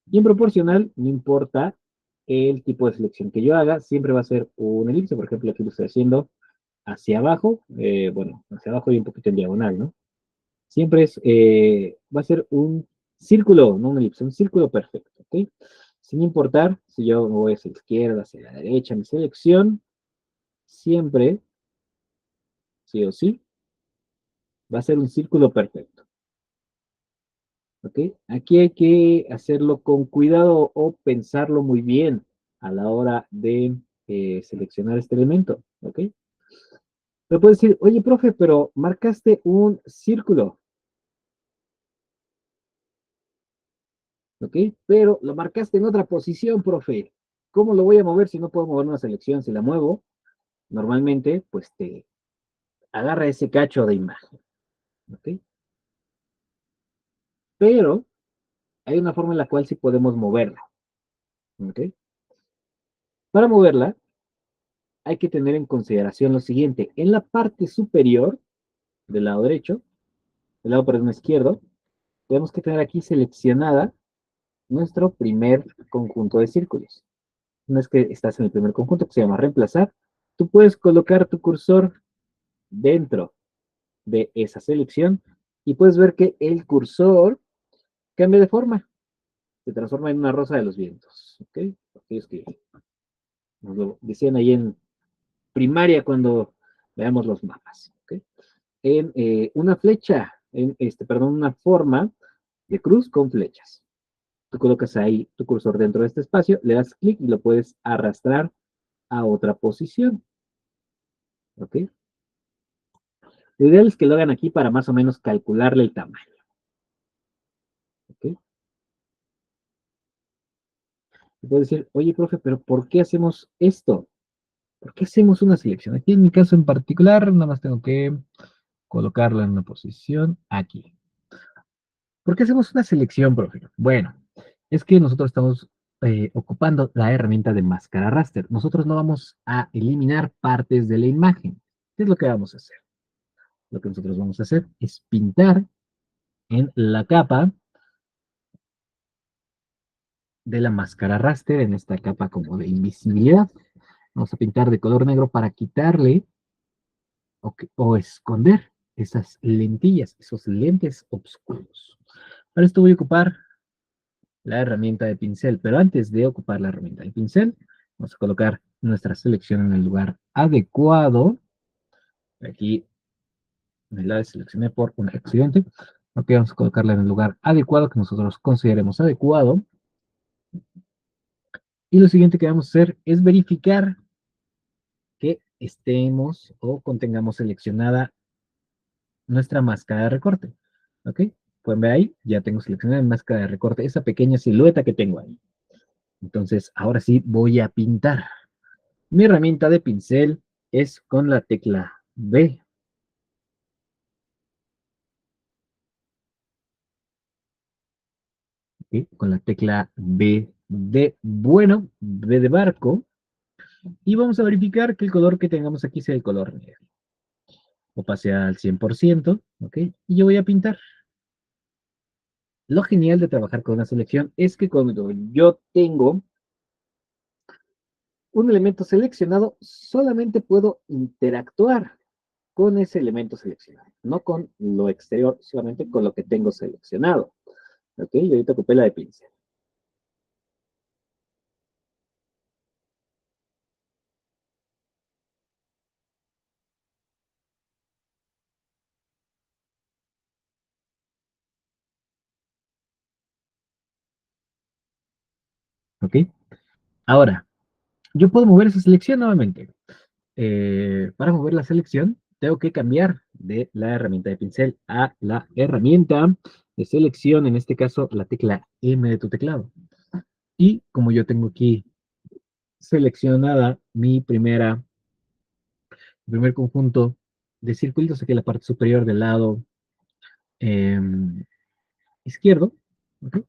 Y en proporcional, no importa el tipo de selección que yo haga, siempre va a ser un elipse. Por ejemplo, aquí lo estoy haciendo hacia abajo. Bueno, hacia abajo y un poquito en diagonal, ¿no? Siempre va a ser un círculo, no un elipse, un círculo perfecto, ¿ok? Sin importar si yo me voy hacia la izquierda, hacia la derecha, mi selección, siempre, sí o sí, va a ser un círculo perfecto, ¿ok? Aquí hay que hacerlo con cuidado o pensarlo muy bien a la hora de seleccionar este elemento, ¿ok? Me puedes decir, oye, profe, pero marcaste un círculo, ¿ok? Pero lo marcaste en otra posición, profe. ¿Cómo lo voy a mover si no puedo mover una selección? Si la muevo, normalmente, pues te agarra ese cacho de imagen, ¿ok? Pero hay una forma en la cual sí podemos moverla, ¿ok? Para moverla, hay que tener en consideración lo siguiente. En la parte superior del lado derecho, del lado, perdón, izquierdo, tenemos que tener aquí seleccionada nuestro primer conjunto de círculos. Una vez que estás en el primer conjunto, que se llama reemplazar, tú puedes colocar tu cursor dentro de esa selección y puedes ver que el cursor cambia de forma, se transforma en una rosa de los vientos, ¿ok? Aquellos que nos lo decían ahí en primaria cuando veamos los mapas, ¿ok? En una flecha, perdón, una forma de cruz con flechas. Tú colocas ahí tu cursor dentro de este espacio, le das clic y lo puedes arrastrar a otra posición, ¿ok? Lo ideal es que lo hagan aquí para más o menos calcularle el tamaño, ¿ok? Y puedes decir, oye, profe, pero ¿por qué hacemos esto? ¿Por qué hacemos una selección? Aquí en mi caso en particular, nada más tengo que colocarla en una posición aquí. ¿Por qué hacemos una selección, profe? Bueno, es que nosotros estamos ocupando la herramienta de máscara raster. Nosotros no vamos a eliminar partes de la imagen. ¿Qué es lo que vamos a hacer? Lo que nosotros vamos a hacer es pintar en la capa de la máscara raster, en esta capa como de invisibilidad. Vamos a pintar de color negro para quitarle o esconder esas lentillas, esos lentes oscuros. Para esto voy a ocupar la herramienta de pincel, pero antes de ocupar la herramienta de pincel, vamos a colocar nuestra selección en el lugar adecuado. Aquí me la seleccioné por un accidente. Ok, vamos a colocarla en el lugar adecuado que nosotros consideremos adecuado. Y lo siguiente que vamos a hacer es verificar que estemos o contengamos seleccionada nuestra máscara de recorte. ¿Ok? Pueden ver ahí, ya tengo seleccionada la máscara de recorte, esa pequeña silueta que tengo ahí. Entonces, ahora sí voy a pintar. Mi herramienta de pincel es con la tecla B. ¿Ok? Con la tecla B de bueno, B de barco. Y vamos a verificar que el color que tengamos aquí sea el color negro. Opacidad al 100%. ¿Ok? Y yo voy a pintar. Lo genial de trabajar con una selección es que cuando yo tengo un elemento seleccionado, solamente puedo interactuar con ese elemento seleccionado, no con lo exterior, solamente con lo que tengo seleccionado. ¿Ok? Y ahorita ocupé la de pincel. ¿Ok? Ahora, yo puedo mover esa selección nuevamente. Para mover la selección, tengo que cambiar de la herramienta de pincel a la herramienta de selección, en este caso la tecla M de tu teclado. Y como yo tengo aquí seleccionada primer conjunto de circulitos aquí en la parte superior del lado eh, izquierdo, ¿okay?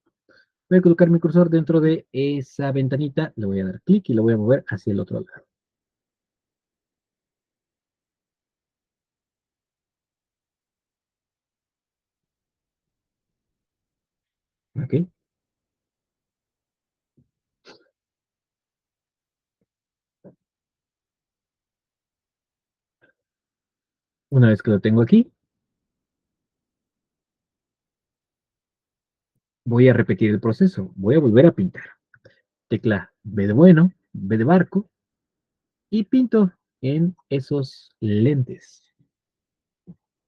Voy a colocar mi cursor dentro de esa ventanita, le voy a dar clic y lo voy a mover hacia el otro lado. ¿Okay? Una vez que lo tengo aquí, voy a repetir el proceso. Voy a volver a pintar. Tecla B de bueno, B de barco, y pinto en esos lentes.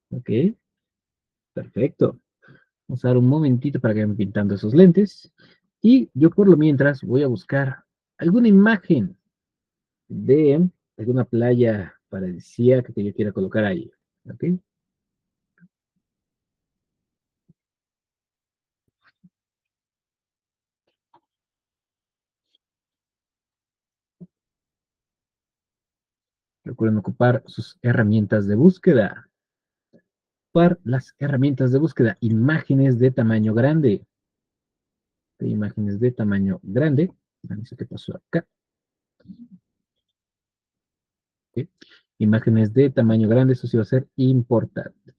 Ok, perfecto. Vamos a dar un momentito para que vayan pintando esos lentes. Y yo por lo mientras voy a buscar alguna imagen de alguna playa paradisíaca que yo quiera colocar ahí. ¿Ok? Recuerden ocupar sus herramientas de búsqueda. Ocupar las herramientas de búsqueda. Imágenes de tamaño grande. De imágenes de tamaño grande. No sé qué pasó acá. ¿Ok? Imágenes de tamaño grande, eso sí va a ser importante.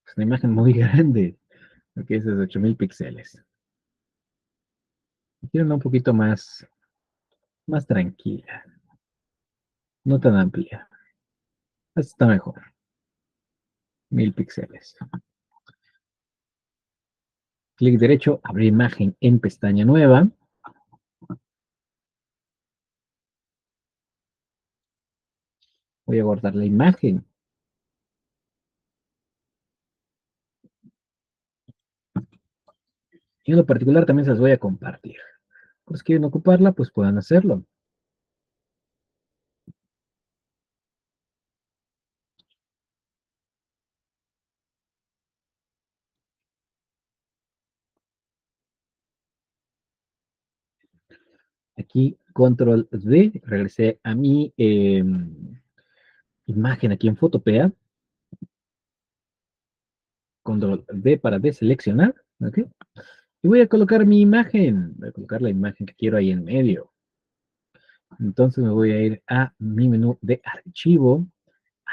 Es una imagen muy grande. Ok, es de 8000 píxeles. Quiero una un poquito más tranquila. No tan amplia. Esta está mejor. 1000 píxeles. Clic derecho, abrir imagen en pestaña nueva. Voy a guardar la imagen. Y en lo particular también se las voy a compartir. Pues quieren ocuparla, pues puedan hacerlo. Aquí, control D, regresé a mi imagen aquí en Photopea. Control D para deseleccionar. ¿Ok? Y voy a colocar mi imagen. Voy a colocar la imagen que quiero ahí en medio. Entonces me voy a ir a mi menú de archivo,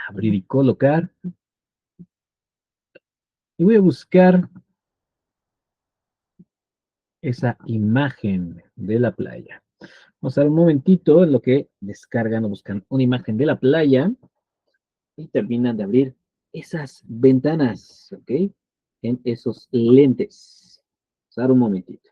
abrir y colocar. Y voy a buscar esa imagen de la playa. Vamos a dar un momentito en lo que descargan o buscan una imagen de la playa y terminan de abrir esas ventanas, ¿ok? En esos lentes. Vamos a dar un momentito.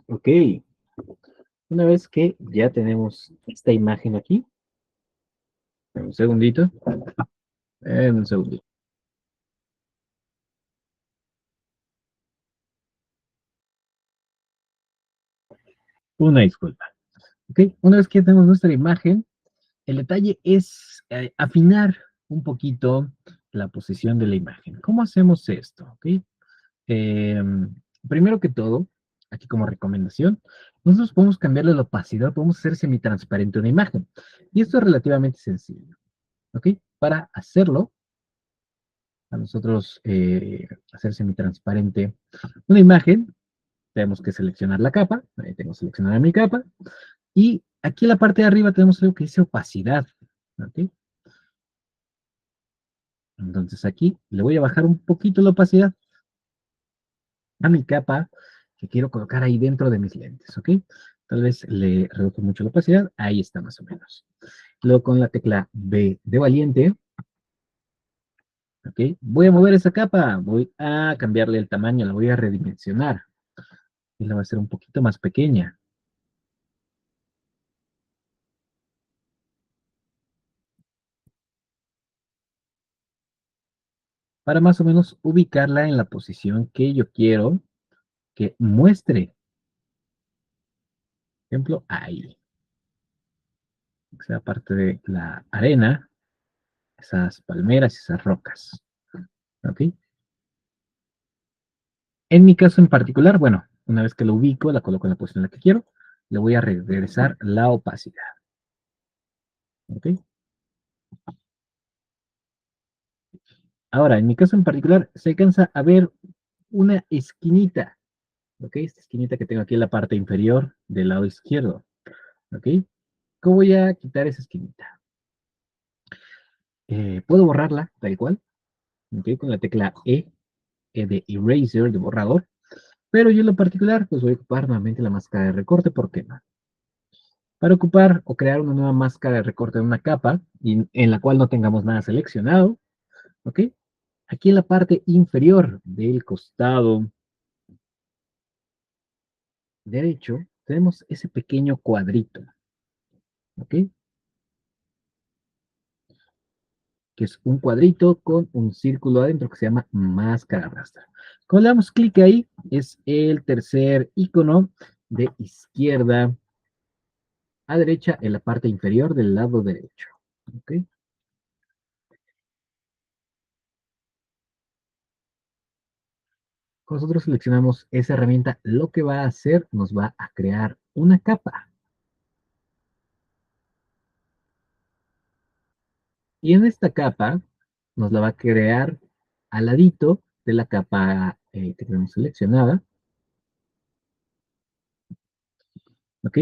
Ok, una vez que ya tenemos esta imagen aquí, un segundito, un segundito, una disculpa. Ok, una vez que ya tenemos nuestra imagen, el detalle es afinar un poquito la posición de la imagen. ¿Cómo hacemos esto? ¿Ok? Eh, Primero que todo, aquí como recomendación, nosotros podemos cambiarle la opacidad, podemos hacer semitransparente una imagen. Y esto es relativamente sencillo. ¿Ok? Para hacerlo, a nosotros hacer semitransparente una imagen, tenemos que seleccionar la capa. Ahí tengo seleccionada mi capa. Y aquí en la parte de arriba tenemos algo que dice opacidad. ¿Ok? Entonces aquí le voy a bajar un poquito la opacidad a mi capa que quiero colocar ahí dentro de mis lentes, ¿ok? Tal vez le reduzco mucho la opacidad, ahí está más o menos. Luego con la tecla B de valiente, ¿ok? Voy a mover esa capa, voy a cambiarle el tamaño, la voy a redimensionar y la voy a hacer un poquito más pequeña para más o menos ubicarla en la posición que yo quiero que muestre. Por ejemplo, ahí, o sea, parte de la arena, esas palmeras y esas rocas, ¿ok? En mi caso en particular, bueno, una vez que lo ubico, la coloco en la posición en la que quiero, le voy a regresar la opacidad. ¿Ok? Ahora, en mi caso en particular, se alcanza a ver una esquinita. ¿Ok? Esta esquinita que tengo aquí en la parte inferior del lado izquierdo. ¿Ok? ¿Cómo voy a quitar esa esquinita? Puedo borrarla tal cual. ¿Ok? Con la tecla E, E de eraser, de borrador. Pero yo en lo particular, pues voy a ocupar nuevamente la máscara de recorte, ¿por qué no? Para ocupar o crear una nueva máscara de recorte de una capa en la cual no tengamos nada seleccionado, ¿ok? Aquí en la parte inferior del costado derecho tenemos ese pequeño cuadrito, ¿ok? Que es un cuadrito con un círculo adentro que se llama máscara raster. Cuando le damos clic ahí, es el tercer icono de izquierda a derecha en la parte inferior del lado derecho. ¿Ok? Cuando nosotros seleccionamos esa herramienta, lo que va a hacer nos va a crear una capa. Y en esta capa nos la va a crear al ladito de la capa que tenemos seleccionada. ¿Ok?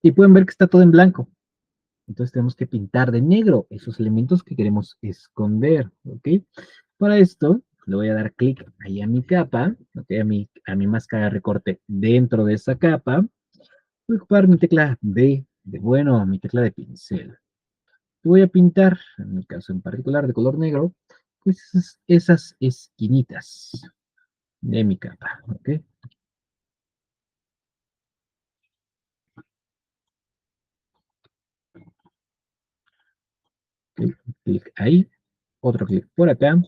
Y pueden ver que está todo en blanco. Entonces tenemos que pintar de negro esos elementos que queremos esconder. ¿Ok? Para esto le voy a dar clic ahí a mi capa, ¿okay? A mi máscara de recorte dentro de esa capa. Voy a ocupar mi tecla B de bueno, mi tecla de pincel. Voy a pintar, en mi caso en particular de color negro, pues esas esquinitas de mi capa. ¿Ok? Clic ahí, otro clic por acá,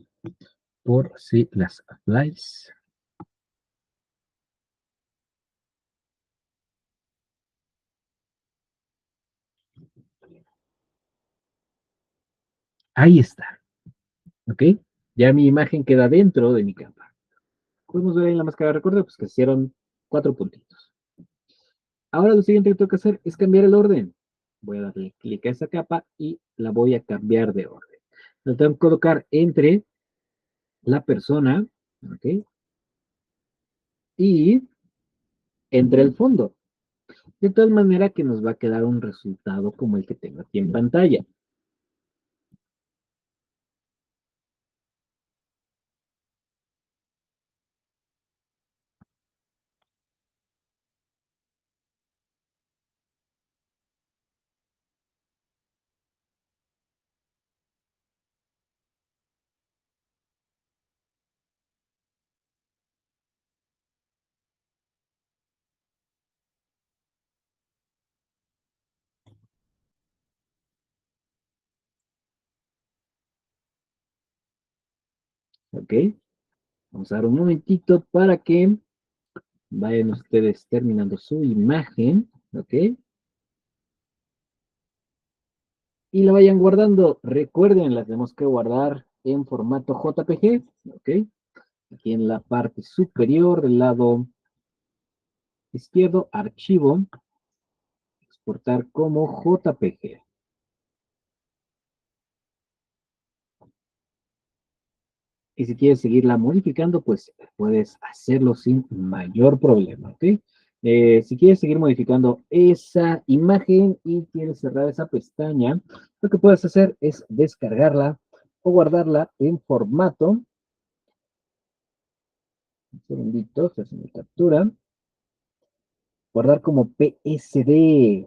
por si las flies. Ahí está. ¿Ok? Ya mi imagen queda dentro de mi capa. Podemos ver en la máscara de recorte pues, que hicieron 4 puntitos. Ahora lo siguiente que tengo que hacer es cambiar el orden. Voy a darle clic a esa capa y la voy a cambiar de orden. La tengo que colocar entre la persona, ¿ok? Y entre el fondo. De tal manera que nos va a quedar un resultado como el que tengo aquí en pantalla. ¿Ok? Vamos a dar un momentito para que vayan ustedes terminando su imagen. ¿Ok? Y la vayan guardando. Recuerden, las tenemos que guardar en formato JPG. ¿Ok? Aquí en la parte superior del lado izquierdo, archivo, exportar como JPG. Y si quieres seguirla modificando, pues puedes hacerlo sin mayor problema, ¿ok? Si quieres seguir modificando esa imagen y quieres cerrar esa pestaña, lo que puedes hacer es descargarla o guardarla en formato. Un segundito, se hace mi captura. Guardar como PSD,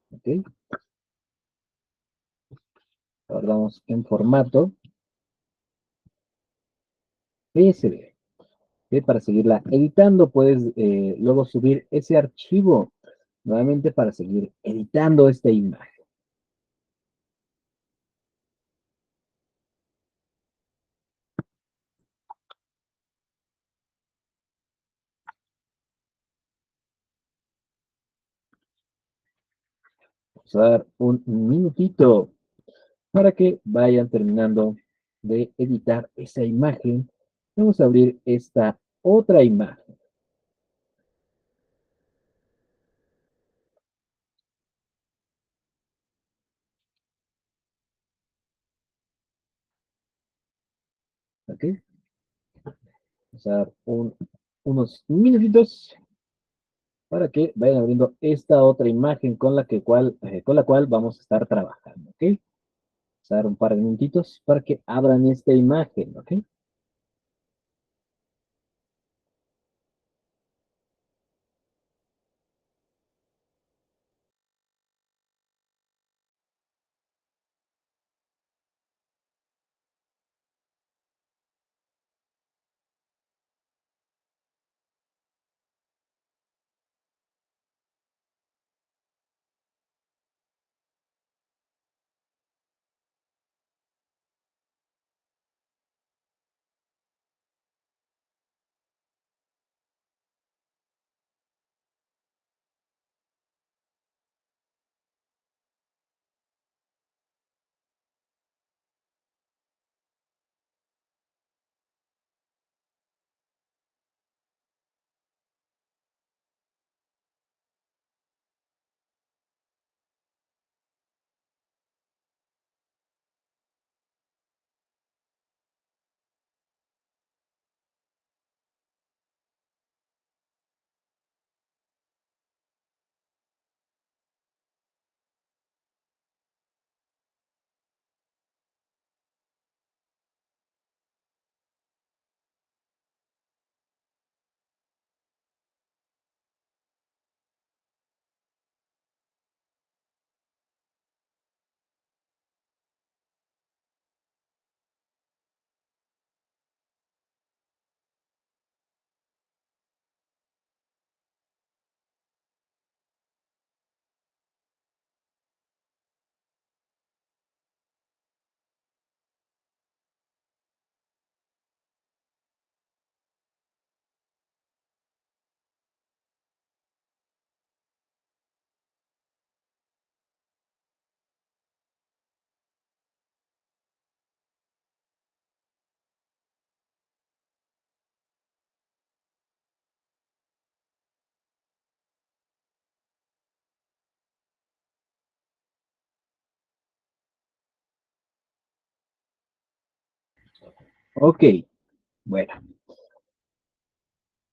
¿ok? Guardamos en formato PSD. ¿Ok? Para seguirla editando, puedes luego subir ese archivo nuevamente para seguir editando esta imagen. Vamos a dar un minutito para que vayan terminando de editar esa imagen. Vamos a abrir esta otra imagen. ¿Ok? Vamos a dar unos minutitos para que vayan abriendo esta otra imagen con la cual vamos a estar trabajando. ¿Ok? Vamos a dar un par de minutitos para que abran esta imagen. ¿Ok? Ok, bueno,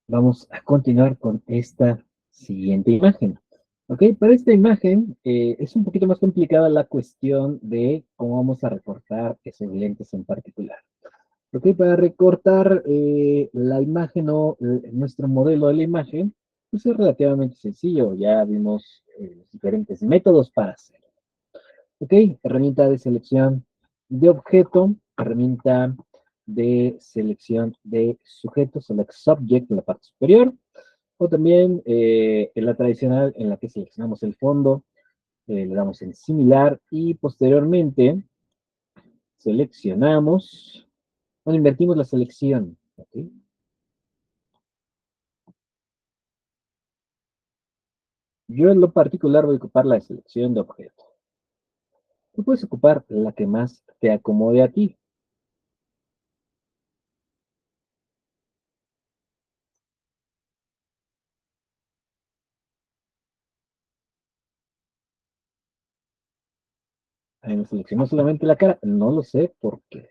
vamos a continuar con esta siguiente imagen. Ok, para esta imagen es un poquito más complicada la cuestión de cómo vamos a recortar esos lentes en particular. Ok, para recortar la imagen o nuestro modelo de la imagen, pues es relativamente sencillo. Ya vimos los diferentes métodos para hacerlo. Ok, herramienta de selección de objeto, herramienta de selección de sujeto, select subject en la parte superior, o también en la tradicional en la que seleccionamos el fondo, le damos en similar y posteriormente seleccionamos, bueno, invertimos la selección. ¿Ok? Yo en lo particular voy a ocupar la selección de objeto. Tú puedes ocupar la que más te acomode a ti. Ahí me seleccionó solamente la cara. No lo sé por qué.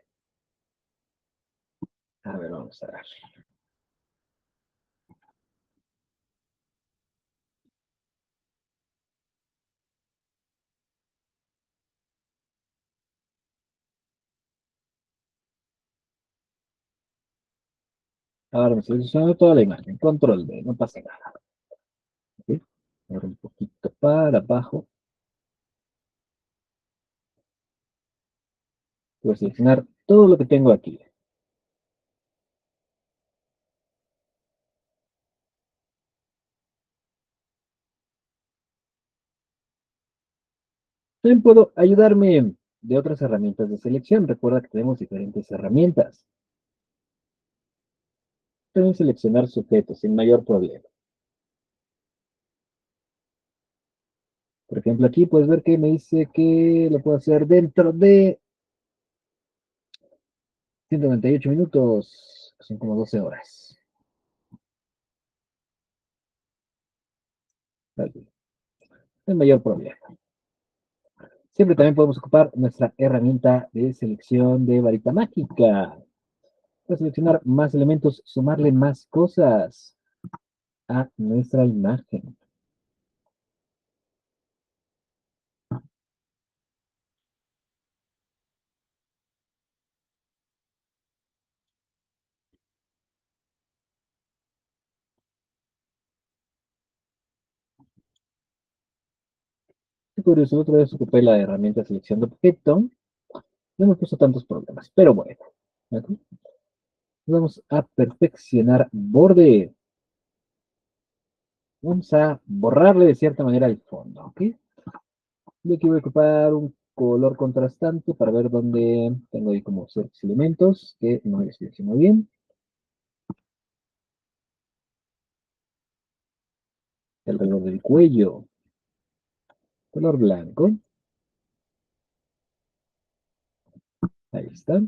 A ver, vamos a ver. Ahora me seleccionó toda la imagen. Control D, no pasa nada. ¿Ok? Ahora un poquito para abajo. Voy a seleccionar todo lo que tengo aquí. También puedo ayudarme de otras herramientas de selección. Recuerda que tenemos diferentes herramientas. Pueden seleccionar sujetos sin mayor problema. Por ejemplo, aquí puedes ver que me dice que lo puedo hacer dentro de 198 minutos. Son como 12 horas. Vale, sin mayor problema. Siempre también podemos ocupar nuestra herramienta de selección de varita mágica. Para seleccionar más elementos, sumarle más cosas a nuestra imagen. Qué curioso, otra vez ocupé la herramienta de selección de objeto. No me puso tantos problemas, pero bueno. ¿Ok? Vamos a perfeccionar borde. Vamos a borrarle de cierta manera el fondo. ¿Ok? Y aquí voy a ocupar un color contrastante para ver dónde tengo ahí como ciertos elementos que no les selecciono bien. Alrededor del cuello, color blanco. Ahí está.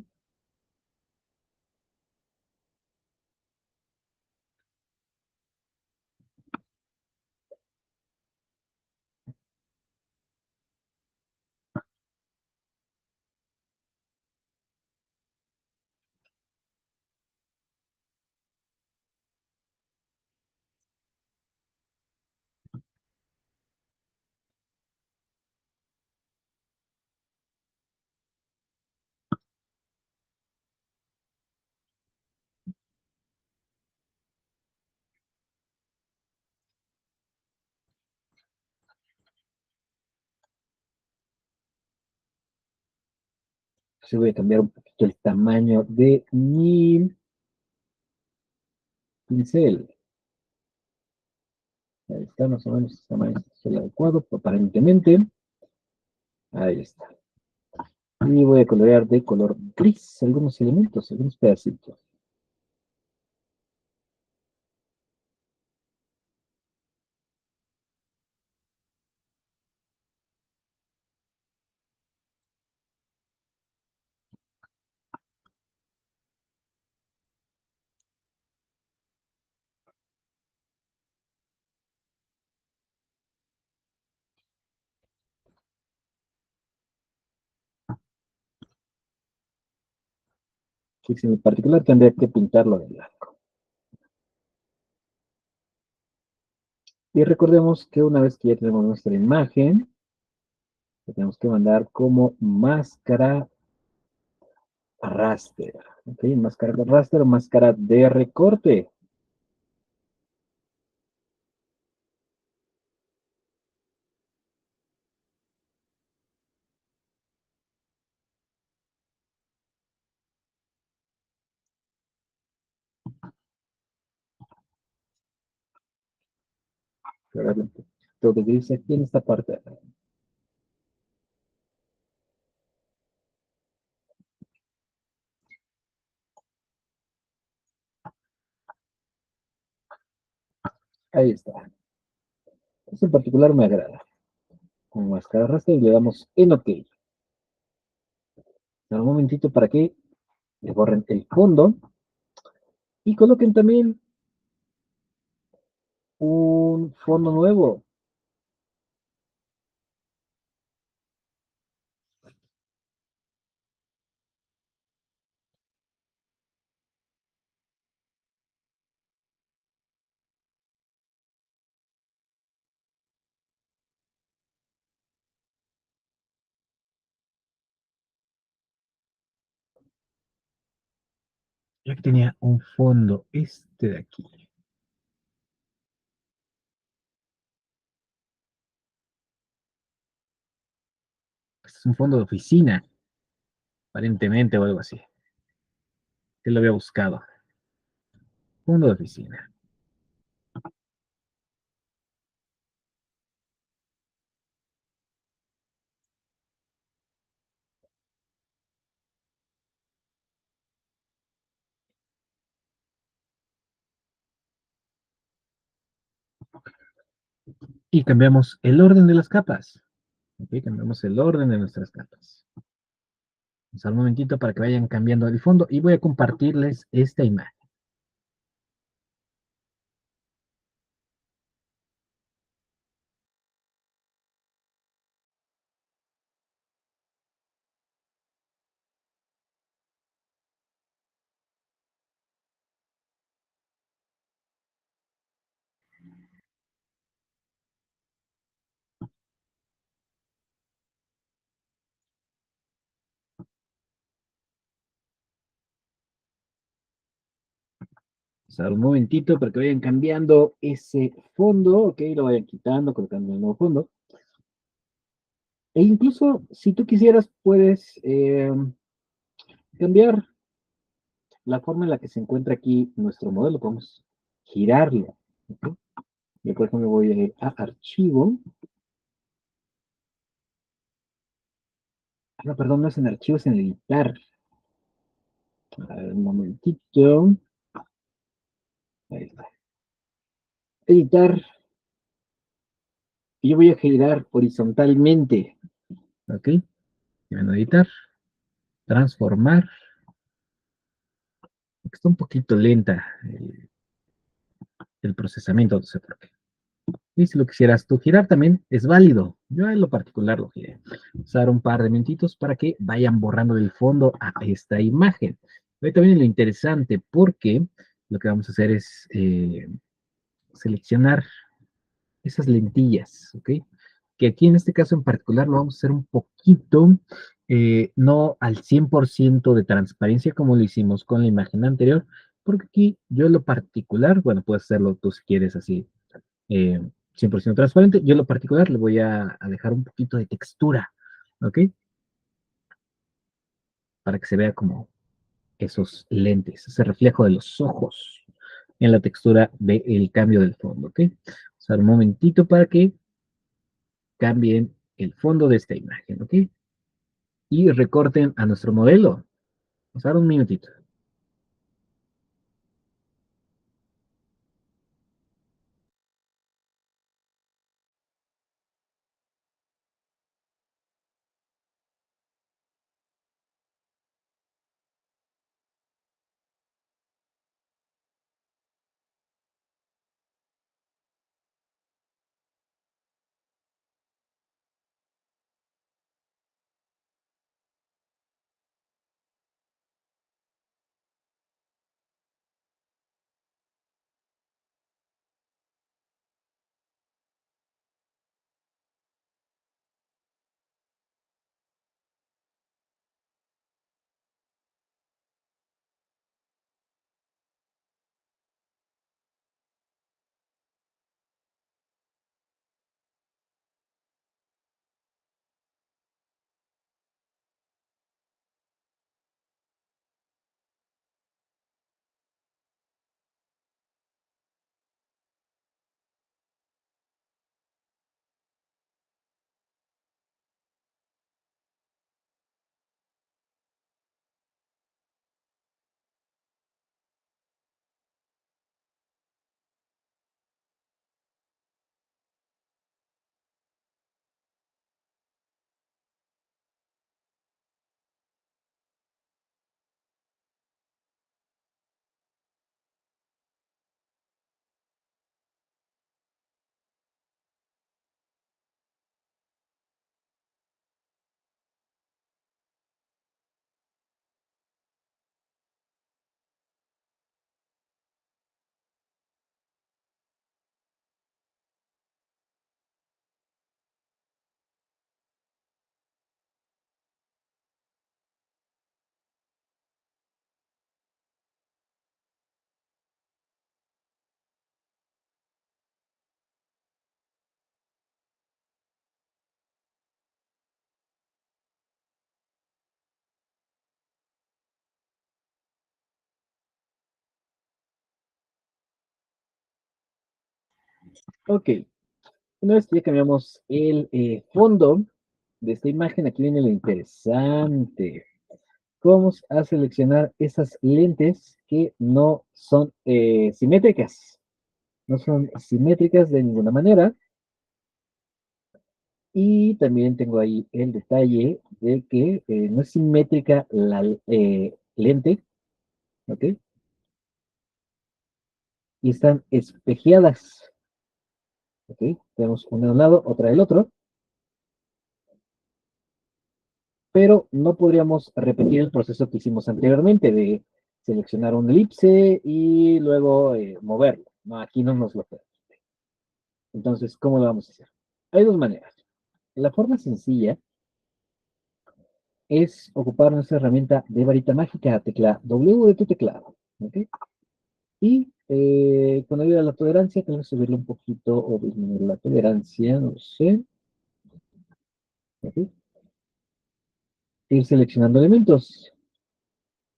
Así voy a cambiar un poquito el tamaño de mi pincel. Ahí está, más o menos el tamaño es el adecuado, aparentemente. Ahí está. Y voy a colorear de color gris algunos elementos, algunos pedacitos. que en particular tendría que pintarlo de blanco. Y recordemos que una vez que ya tenemos nuestra imagen, la tenemos que mandar como máscara raster. ¿Ok? Máscara raster o máscara de recorte. Lo que dice aquí en esta parte. Ahí está. Este en particular me agrada. Con máscara raster le damos en OK. Un momentito para que le borren el fondo y coloquen también un fondo nuevo. Yo tenía un fondo, este de aquí. Este es un fondo de oficina, aparentemente o algo así. Que lo había buscado. Fondo de oficina. Y cambiamos el orden de las capas. Ok, cambiamos el orden de nuestras capas. Vamos a un momentito para que vayan cambiando el fondo y voy a compartirles esta imagen. Vamos a dar un momentito para que vayan cambiando ese fondo, ok, lo vayan quitando, colocando el nuevo fondo. E incluso, si tú quisieras, puedes cambiar la forma en la que se encuentra aquí nuestro modelo. Podemos girarlo. ¿Ok? Yo, por ejemplo, voy a ir a archivo. Ah, no, perdón, no es en archivo, es en editar. A ver, un momentito. Ahí está. Editar. Y yo voy a girar horizontalmente. ¿Ok? Y van a editar. Transformar. Está un poquito lenta el procesamiento, no sé por qué. Y si lo quisieras tú girar también es válido. Yo en lo particular lo giré. Usar un par de minutitos para que vayan borrando del fondo a esta imagen. Ahí también lo interesante porque lo que vamos a hacer es seleccionar esas lentillas, ¿ok? Que aquí en este caso en particular lo vamos a hacer un poquito, no al 100% de transparencia como lo hicimos con la imagen anterior, porque aquí yo en lo particular, bueno, puedes hacerlo tú si quieres así, 100% transparente, yo en lo particular le voy a dejar un poquito de textura, ¿ok? Para que se vea como esos lentes, ese reflejo de los ojos en la textura del cambio del fondo, ¿ok? O sea, un momentito para que cambien el fondo de esta imagen, ¿ok? Y recorten a nuestro modelo. Vamos a dar un minutito. Ok, una vez que ya cambiamos el fondo de esta imagen, aquí viene lo interesante. Vamos a seleccionar esas lentes que no son simétricas. No son simétricas de ninguna manera. Y también tengo ahí el detalle de que no es simétrica la lente, ¿ok? Y están espejeadas, ¿ok? Tenemos una de un lado, otra del otro, pero no podríamos repetir el proceso que hicimos anteriormente de seleccionar un elipse y luego moverlo. No, aquí no nos lo permite. Entonces, ¿cómo lo vamos a hacer? Hay dos maneras. La forma sencilla es ocupar nuestra herramienta de varita mágica, tecla W de tu teclado, ¿ok? Y con ayuda de la tolerancia, tengo que subirle un poquito o disminuir la tolerancia, no sé. ¿Ok? Ir seleccionando elementos.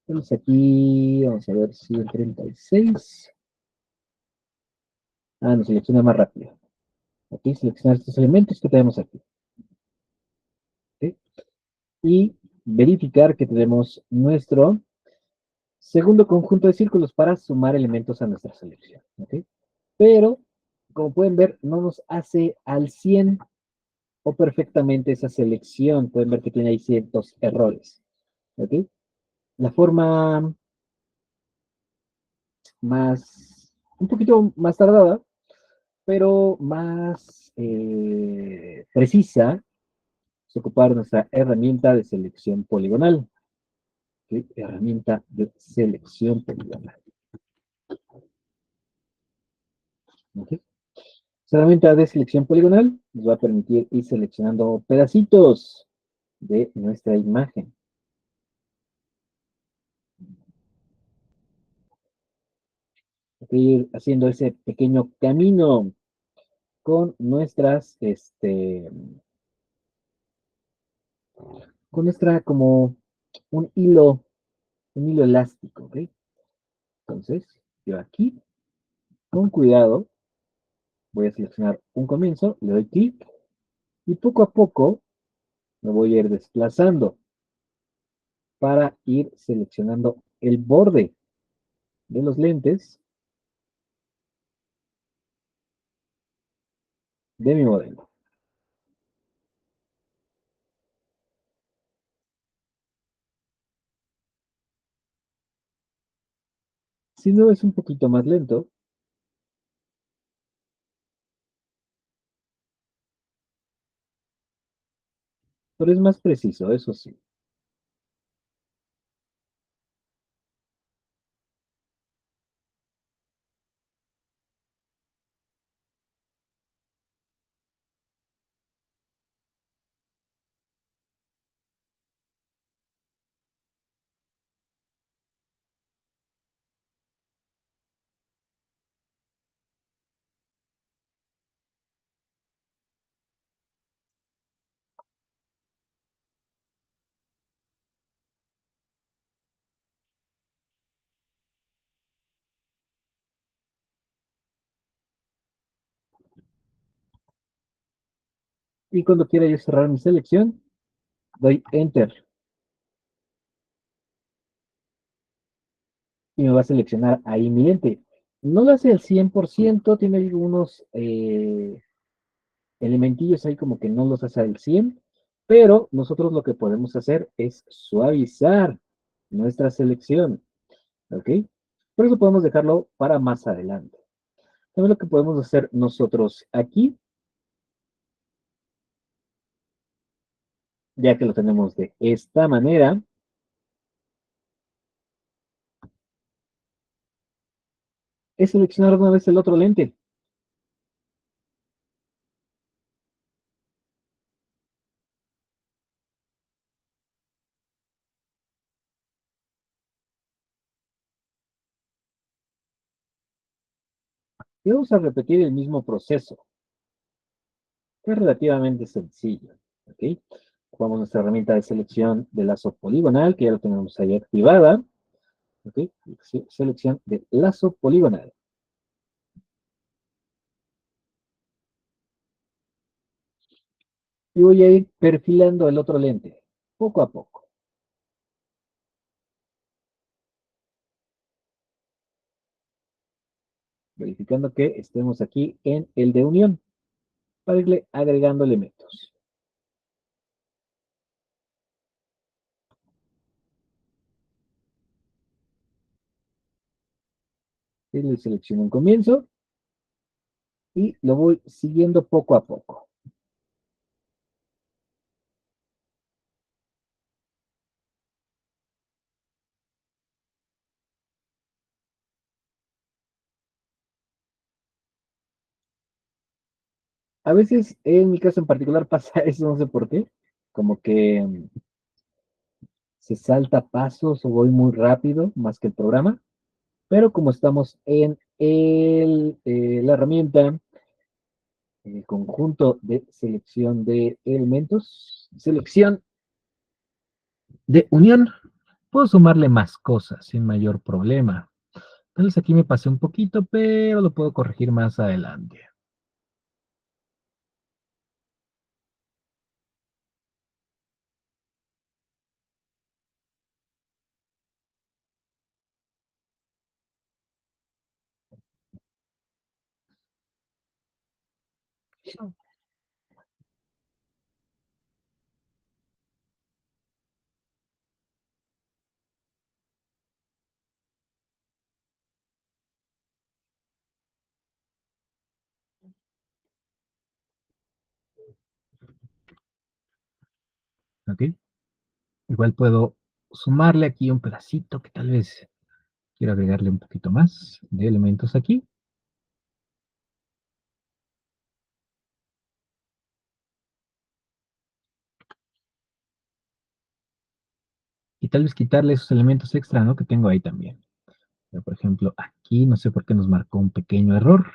Vamos aquí, vamos a ver si el 36. Ah, nos selecciona más rápido. Ok, seleccionar estos elementos que tenemos aquí. ¿Ok? Y verificar que tenemos nuestro segundo conjunto de círculos para sumar elementos a nuestra selección. ¿Ok? Pero, como pueden ver, no nos hace al 100 o perfectamente esa selección. Pueden ver que tiene ahí ciertos errores. ¿Ok? La forma más, un poquito más tardada, pero más precisa, es ocupar nuestra herramienta de selección poligonal. ¿Ok? Herramienta de selección poligonal. ¿Ok? Esta herramienta de selección poligonal nos va a permitir ir seleccionando pedacitos de nuestra imagen. Ir haciendo ese pequeño camino con nuestras, con nuestra como un hilo elástico, ¿ok? Entonces, yo aquí, con cuidado, voy a seleccionar un comienzo, le doy clic y poco a poco me voy a ir desplazando para ir seleccionando el borde de los lentes de mi modelo. Si no es un poquito más lento, pero es más preciso, eso sí. Y cuando quiera yo cerrar mi selección, doy Enter y me va a seleccionar ahí mi lente. No lo hace al 100%, tiene algunos elementillos ahí como que no los hace al 100, pero nosotros lo que podemos hacer es suavizar nuestra selección, ¿ok? Por eso podemos dejarlo para más adelante. También lo que podemos hacer nosotros aquí, ya que lo tenemos de esta manera, es seleccionar una vez el otro lente. Y vamos a repetir el mismo proceso, que es relativamente sencillo, ¿ok? Ocupamos nuestra herramienta de selección de lazo poligonal, que ya lo tenemos ahí activada, ¿ok? Selección de lazo poligonal. Y voy a ir perfilando el otro lente, poco a poco, verificando que estemos aquí en el de unión, para irle agregando elementos. Y le selecciono un comienzo y lo voy siguiendo poco a poco. A veces, en mi caso en particular, pasa eso, no sé por qué, como que se salta pasos o voy muy rápido más que el programa, pero como estamos en la herramienta, el conjunto de selección de elementos, selección de unión, puedo sumarle más cosas sin mayor problema. Entonces aquí me pasé un poquito, pero lo puedo corregir más adelante. ¿Ok? Igual puedo sumarle aquí un pedacito que tal vez quiero agregarle un poquito más de elementos aquí. Y tal vez quitarle esos elementos extra, ¿no? Que tengo ahí también. Pero, por ejemplo, aquí no sé por qué nos marcó un pequeño error.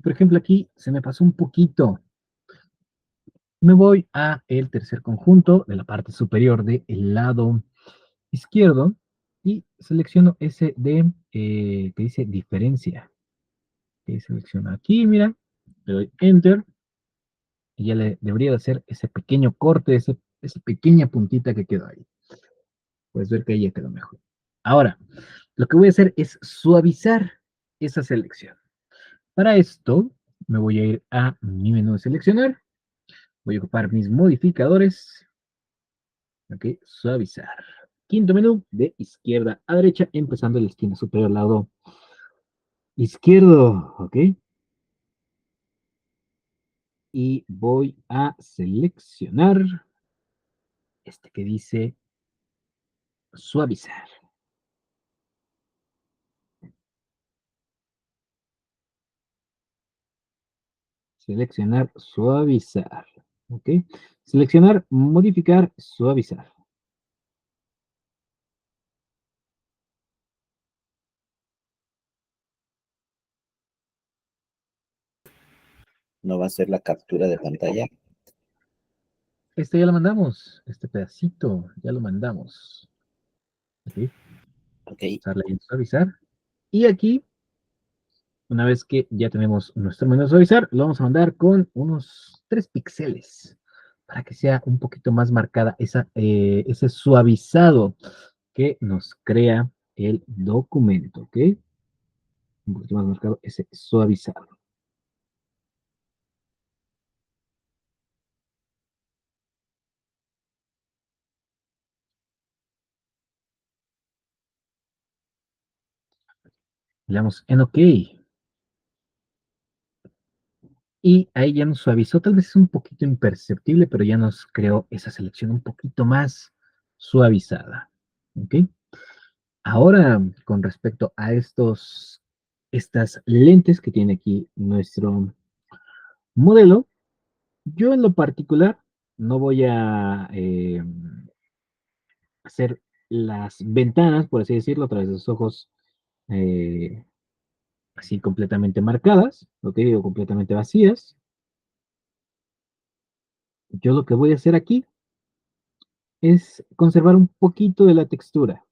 Por ejemplo, aquí se me pasó un poquito. Me voy a el tercer conjunto de la parte superior del lado izquierdo y selecciono ese de que dice diferencia. Que selecciono aquí, mira, le doy Enter y ya le debería de hacer ese pequeño corte, esa pequeña puntita que quedó ahí. Puedes ver que ahí ya quedó mejor. Ahora, lo que voy a hacer es suavizar esa selección. Para esto, me voy a ir a mi menú de seleccionar. Voy a ocupar mis modificadores. Ok, suavizar. Quinto menú, de izquierda a derecha, empezando en la esquina superior, lado izquierdo. Ok, y voy a seleccionar este que dice suavizar. Seleccionar, suavizar. Ok, seleccionar, modificar, suavizar. No va a ser la captura de pantalla. Este ya lo mandamos, este pedacito ya lo mandamos. Ok, Ok, darle en suavizar. Y aquí, una vez que ya tenemos nuestro menú de suavizar, lo vamos a mandar con unos 3 píxeles para que sea un poquito más marcada ese suavizado que nos crea el documento, ¿ok? Un poquito más marcado ese suavizado. Le damos en OK. Y ahí ya nos suavizó, tal vez es un poquito imperceptible, pero ya nos creó esa selección un poquito más suavizada. ¿Ok? Ahora, con respecto a estas lentes que tiene aquí nuestro modelo, Yo en lo particular no voy a hacer las ventanas, por así decirlo, a través de los ojos eh, así completamente marcadas, lo que digo, completamente vacías. Yo lo que voy a hacer aquí es conservar un poquito de la textura,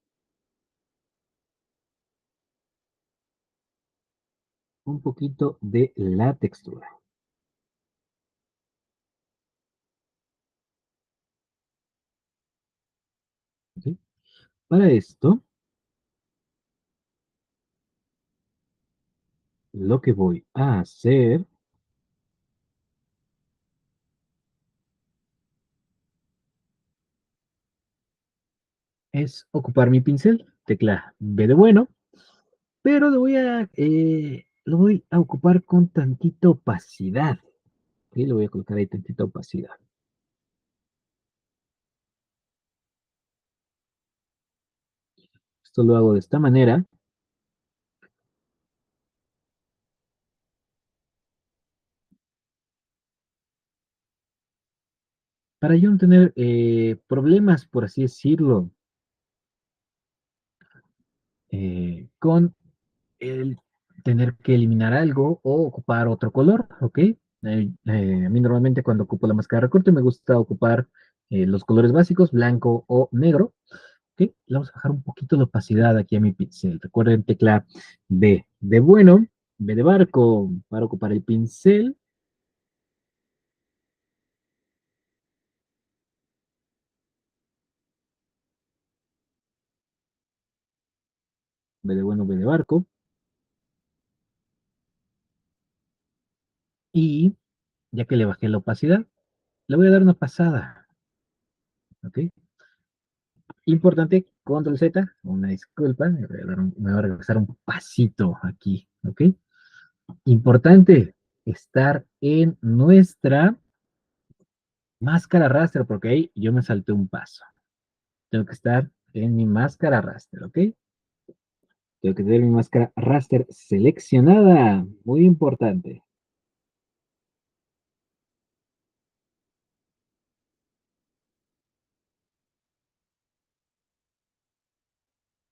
un poquito de la textura. ¿Ok? Para esto, lo que voy a hacer es ocupar mi pincel, tecla B de bueno, pero lo voy a ocupar con tantita opacidad. ¿Ok? Le voy a colocar ahí tantita opacidad. Esto lo hago de esta manera para yo no tener problemas, por así decirlo, con el tener que eliminar algo o ocupar otro color, ¿ok? A mí normalmente cuando ocupo la máscara de recorte me gusta ocupar los colores básicos, blanco o negro, ¿ok? Le vamos a bajar un poquito la opacidad aquí a mi pincel. Recuerden tecla B de bueno, B de barco para ocupar el pincel, B de bueno, B de barco, y ya que le bajé la opacidad, le voy a dar una pasada, ¿ok? Importante, control Z, una disculpa, me voy a regresar un pasito aquí, ¿ok? Importante, estar en nuestra máscara raster, porque ahí yo me salté un paso. Tengo que estar en mi máscara raster, ¿ok? Tengo que tener mi máscara raster seleccionada, muy importante.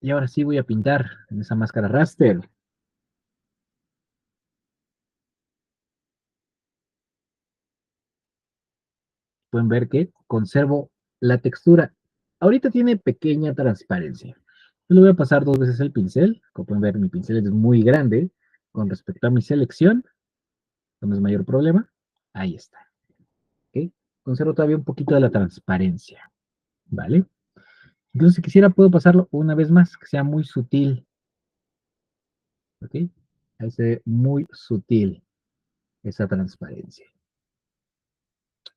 Y ahora sí voy a pintar en esa máscara raster. Pueden ver que conservo la textura. Ahorita tiene pequeña transparencia. Yo le voy a pasar dos veces el pincel. Como pueden ver, mi pincel es muy grande con respecto a mi selección. No es mayor problema. Ahí está. ¿Ok? Conservo todavía un poquito de la transparencia. ¿Vale? Entonces, si quisiera, puedo pasarlo una vez más, que sea muy sutil. ¿Ok? Ahí se ve muy sutil esa transparencia.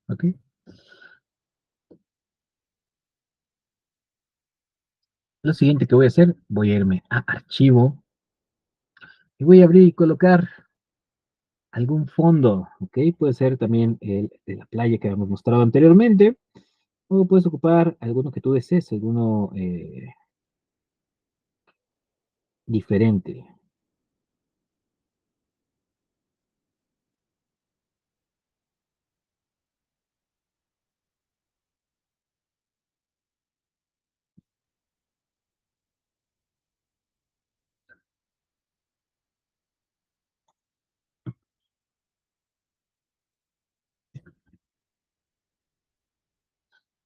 ¿Ok? Lo siguiente que voy a hacer, voy a irme a archivo y voy a abrir y colocar algún fondo, ¿ok? Puede ser también el de la playa que habíamos mostrado anteriormente, o puedes ocupar alguno que tú desees, alguno diferente.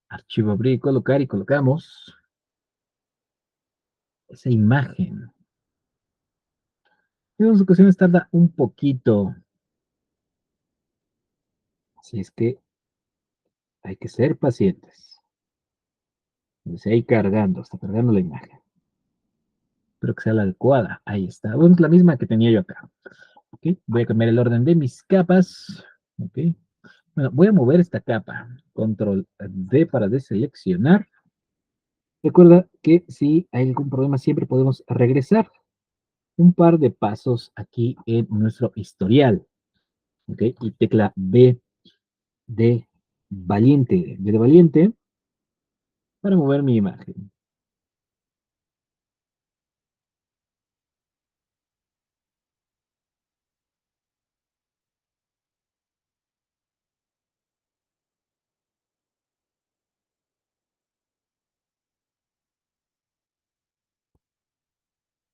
Archivo, abrir, colocar y colocamos esa imagen. En unas ocasiones tarda un poquito, así es que hay que ser pacientes. Entonces ahí cargando, está cargando la imagen. Espero que sea la adecuada. Ahí está. Bueno, es la misma que tenía yo acá. ¿Ok? Voy a cambiar el orden de mis capas. ¿Ok? Bueno, voy a mover esta capa. Control D para deseleccionar. Recuerda que si hay algún problema siempre podemos regresar un par de pasos aquí en nuestro historial. ¿Ok? Y tecla B de valiente. B de valiente para mover mi imagen.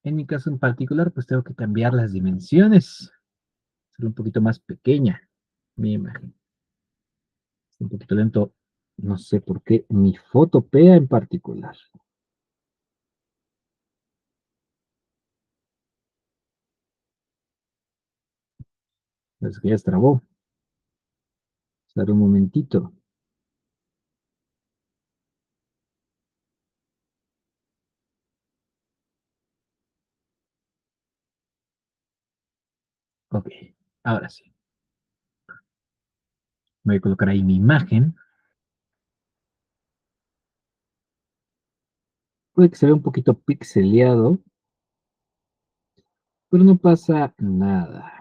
En mi caso en particular, pues tengo que cambiar las dimensiones, hacer un poquito más pequeña mi imagen. Un poquito lento, no sé por qué, mi fotopea en particular. Es que ya se trabó. Espera un momentito. Ok, ahora sí. Voy a colocar ahí mi imagen. Puede que se vea un poquito pixeleado, pero no pasa nada.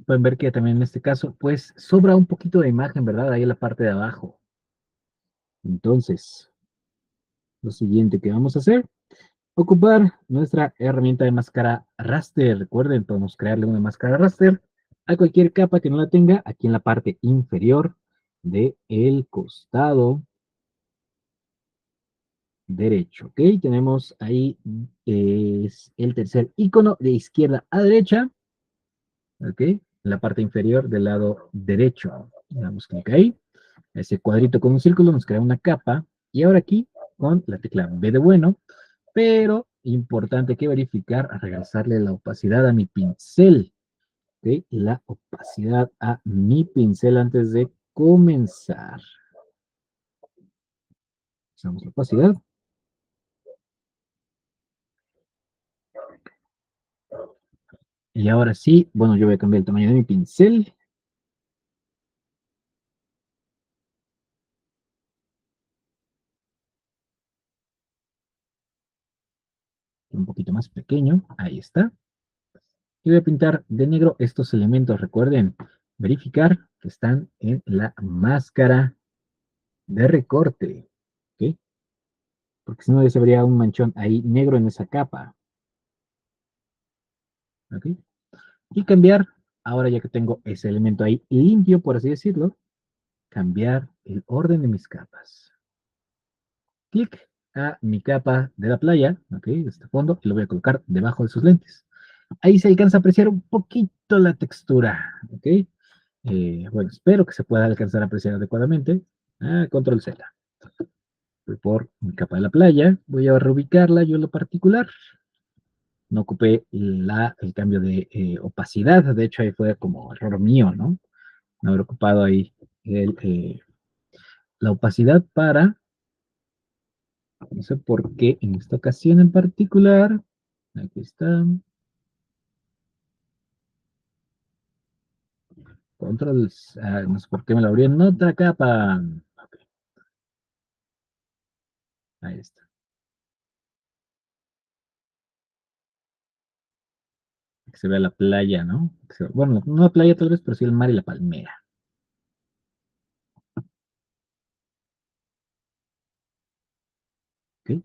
Pueden ver que también en este caso, pues sobra un poquito de imagen, ¿verdad? Ahí en la parte de abajo. Entonces, lo siguiente que vamos a hacer, ocupar nuestra herramienta de máscara raster. Recuerden, podemos crearle una máscara raster a cualquier capa que no la tenga aquí en la parte inferior de el costado derecho. Ok, tenemos ahí es el tercer icono de izquierda a derecha. Ok, en la parte inferior del lado derecho. Damos clic ahí. Ese cuadrito con un círculo nos crea una capa. Y ahora aquí, con la tecla B de bueno, pero importante que verificar, a regresarle la opacidad a mi pincel. ¿Ok? La opacidad a mi pincel antes de comenzar. Usamos la opacidad. Y ahora sí, bueno, yo voy a cambiar el tamaño de mi pincel. Un poquito más pequeño. Ahí está. Y voy a pintar de negro estos elementos. Recuerden verificar que están en la máscara de recorte. ¿Ok? Porque si no, ya se vería un manchón ahí negro en esa capa. ¿Ok? Y cambiar, ahora ya que tengo ese elemento ahí limpio, por así decirlo, cambiar el orden de mis capas. Clic a mi capa de la playa, ¿ok? De este fondo, y lo voy a colocar debajo de sus lentes. Ahí se alcanza a apreciar un poquito la textura, ¿ok? Bueno, espero que se pueda alcanzar a apreciar adecuadamente. Control Z. Voy por mi capa de la playa, voy a reubicarla yo en lo particular. No ocupé el cambio de opacidad, de hecho ahí fue como error mío, ¿no? No haber ocupado ahí la opacidad para, no sé por qué en esta ocasión en particular, aquí está, control, no sé por qué me lo abrí en otra capa. Ok, ahí está. Que se vea la playa, ¿no? Bueno, no la playa tal vez, pero sí el mar y la palmera. ¿Ok?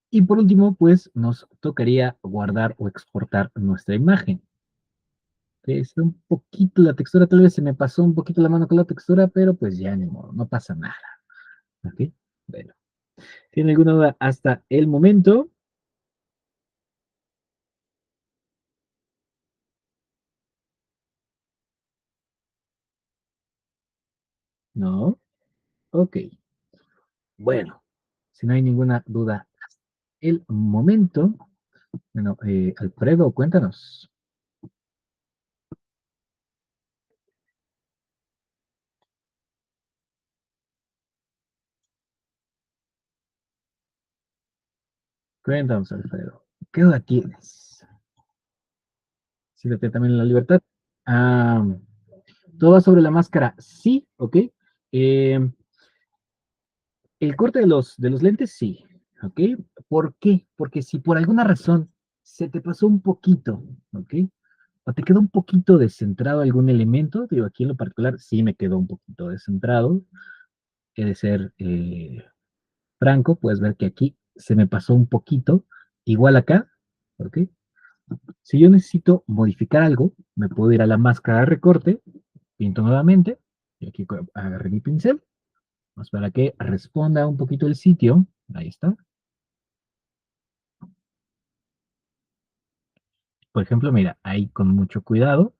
Y por último, pues nos tocaría guardar o exportar nuestra imagen. Que es un poquito la textura, tal vez se me pasó un poquito la mano con la textura, pero pues ya ni modo, no pasa nada. ¿Ok? Bueno, ¿tiene alguna duda hasta el momento? No. Ok. Bueno, si no hay ninguna duda hasta el momento, bueno, Alfredo, cuéntanos. Cuéntanos, Alfredo. ¿Qué duda tienes? Siéntate también en la libertad. Ah, todo va sobre la máscara. Sí, ok. Eh, el corte de los lentes, sí. ¿Ok? ¿Por qué? Porque si por alguna razón se te pasó un poquito, ¿ok? O te quedó un poquito descentrado algún elemento, digo, aquí en lo particular sí me quedó un poquito descentrado. He de ser franco, puedes ver que aquí se me pasó un poquito, igual acá, ¿ok? Si yo necesito modificar algo, me puedo ir a la máscara de recorte, Pinto nuevamente. Y aquí agarré mi pincel. Vamos para que responda un poquito el sitio. Ahí está. Por ejemplo, mira, ahí con mucho cuidado.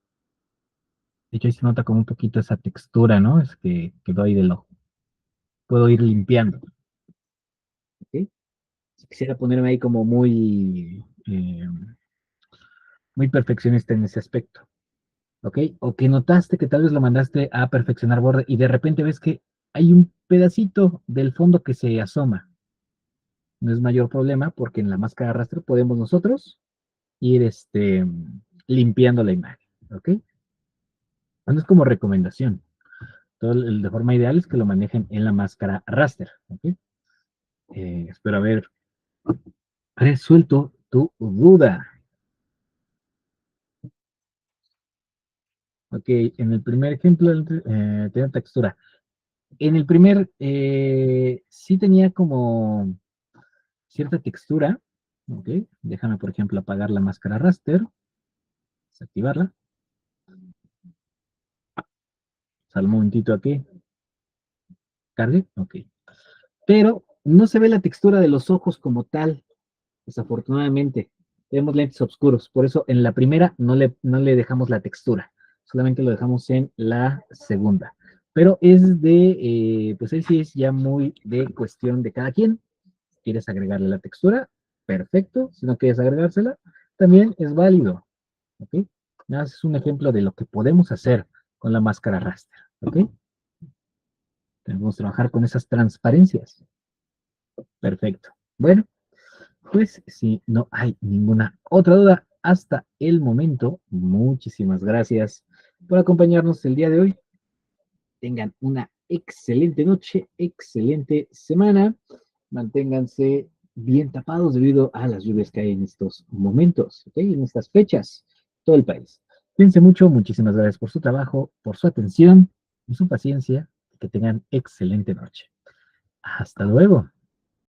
De hecho, ahí se nota como un poquito esa textura, ¿no? Es que quedó ahí del ojo. Puedo ir limpiando. ¿Ok? Si quisiera ponerme ahí como muy perfeccionista en ese aspecto. ¿Ok? O que notaste que tal vez lo mandaste a perfeccionar borde y de repente ves que hay un pedacito del fondo que se asoma. No es mayor problema porque en la máscara raster podemos nosotros ir limpiando la imagen. ¿Ok? Bueno, es como recomendación. De forma ideal es que lo manejen en la máscara raster. ¿Ok? Espero haber resuelto tu duda. Ok, en el primer ejemplo tiene textura. En el primer sí tenía como cierta textura. Ok, déjame por ejemplo apagar la máscara raster, desactivarla. Sal un momentito aquí, cargue, ok. Pero no se ve la textura de los ojos como tal, desafortunadamente. Tenemos lentes oscuros, por eso en la primera no le dejamos la textura, solamente lo dejamos en la segunda. Pero pues ahí sí es ya muy de cuestión de cada quien. ¿Quieres agregarle la textura? Perfecto. Si no quieres agregársela, también es válido. ¿Ok? Nada más es un ejemplo de lo que podemos hacer con la máscara raster. ¿Ok? Debemos trabajar con esas transparencias. Perfecto. Bueno, pues si no hay ninguna otra duda hasta el momento, muchísimas gracias por acompañarnos el día de hoy. Tengan una excelente noche, excelente semana. Manténganse bien tapados debido a las lluvias que hay en estos momentos, ¿ok? En estas fechas, todo el país. Cuídense mucho, muchísimas gracias por su trabajo, por su atención y su paciencia. Que tengan excelente noche. Hasta luego.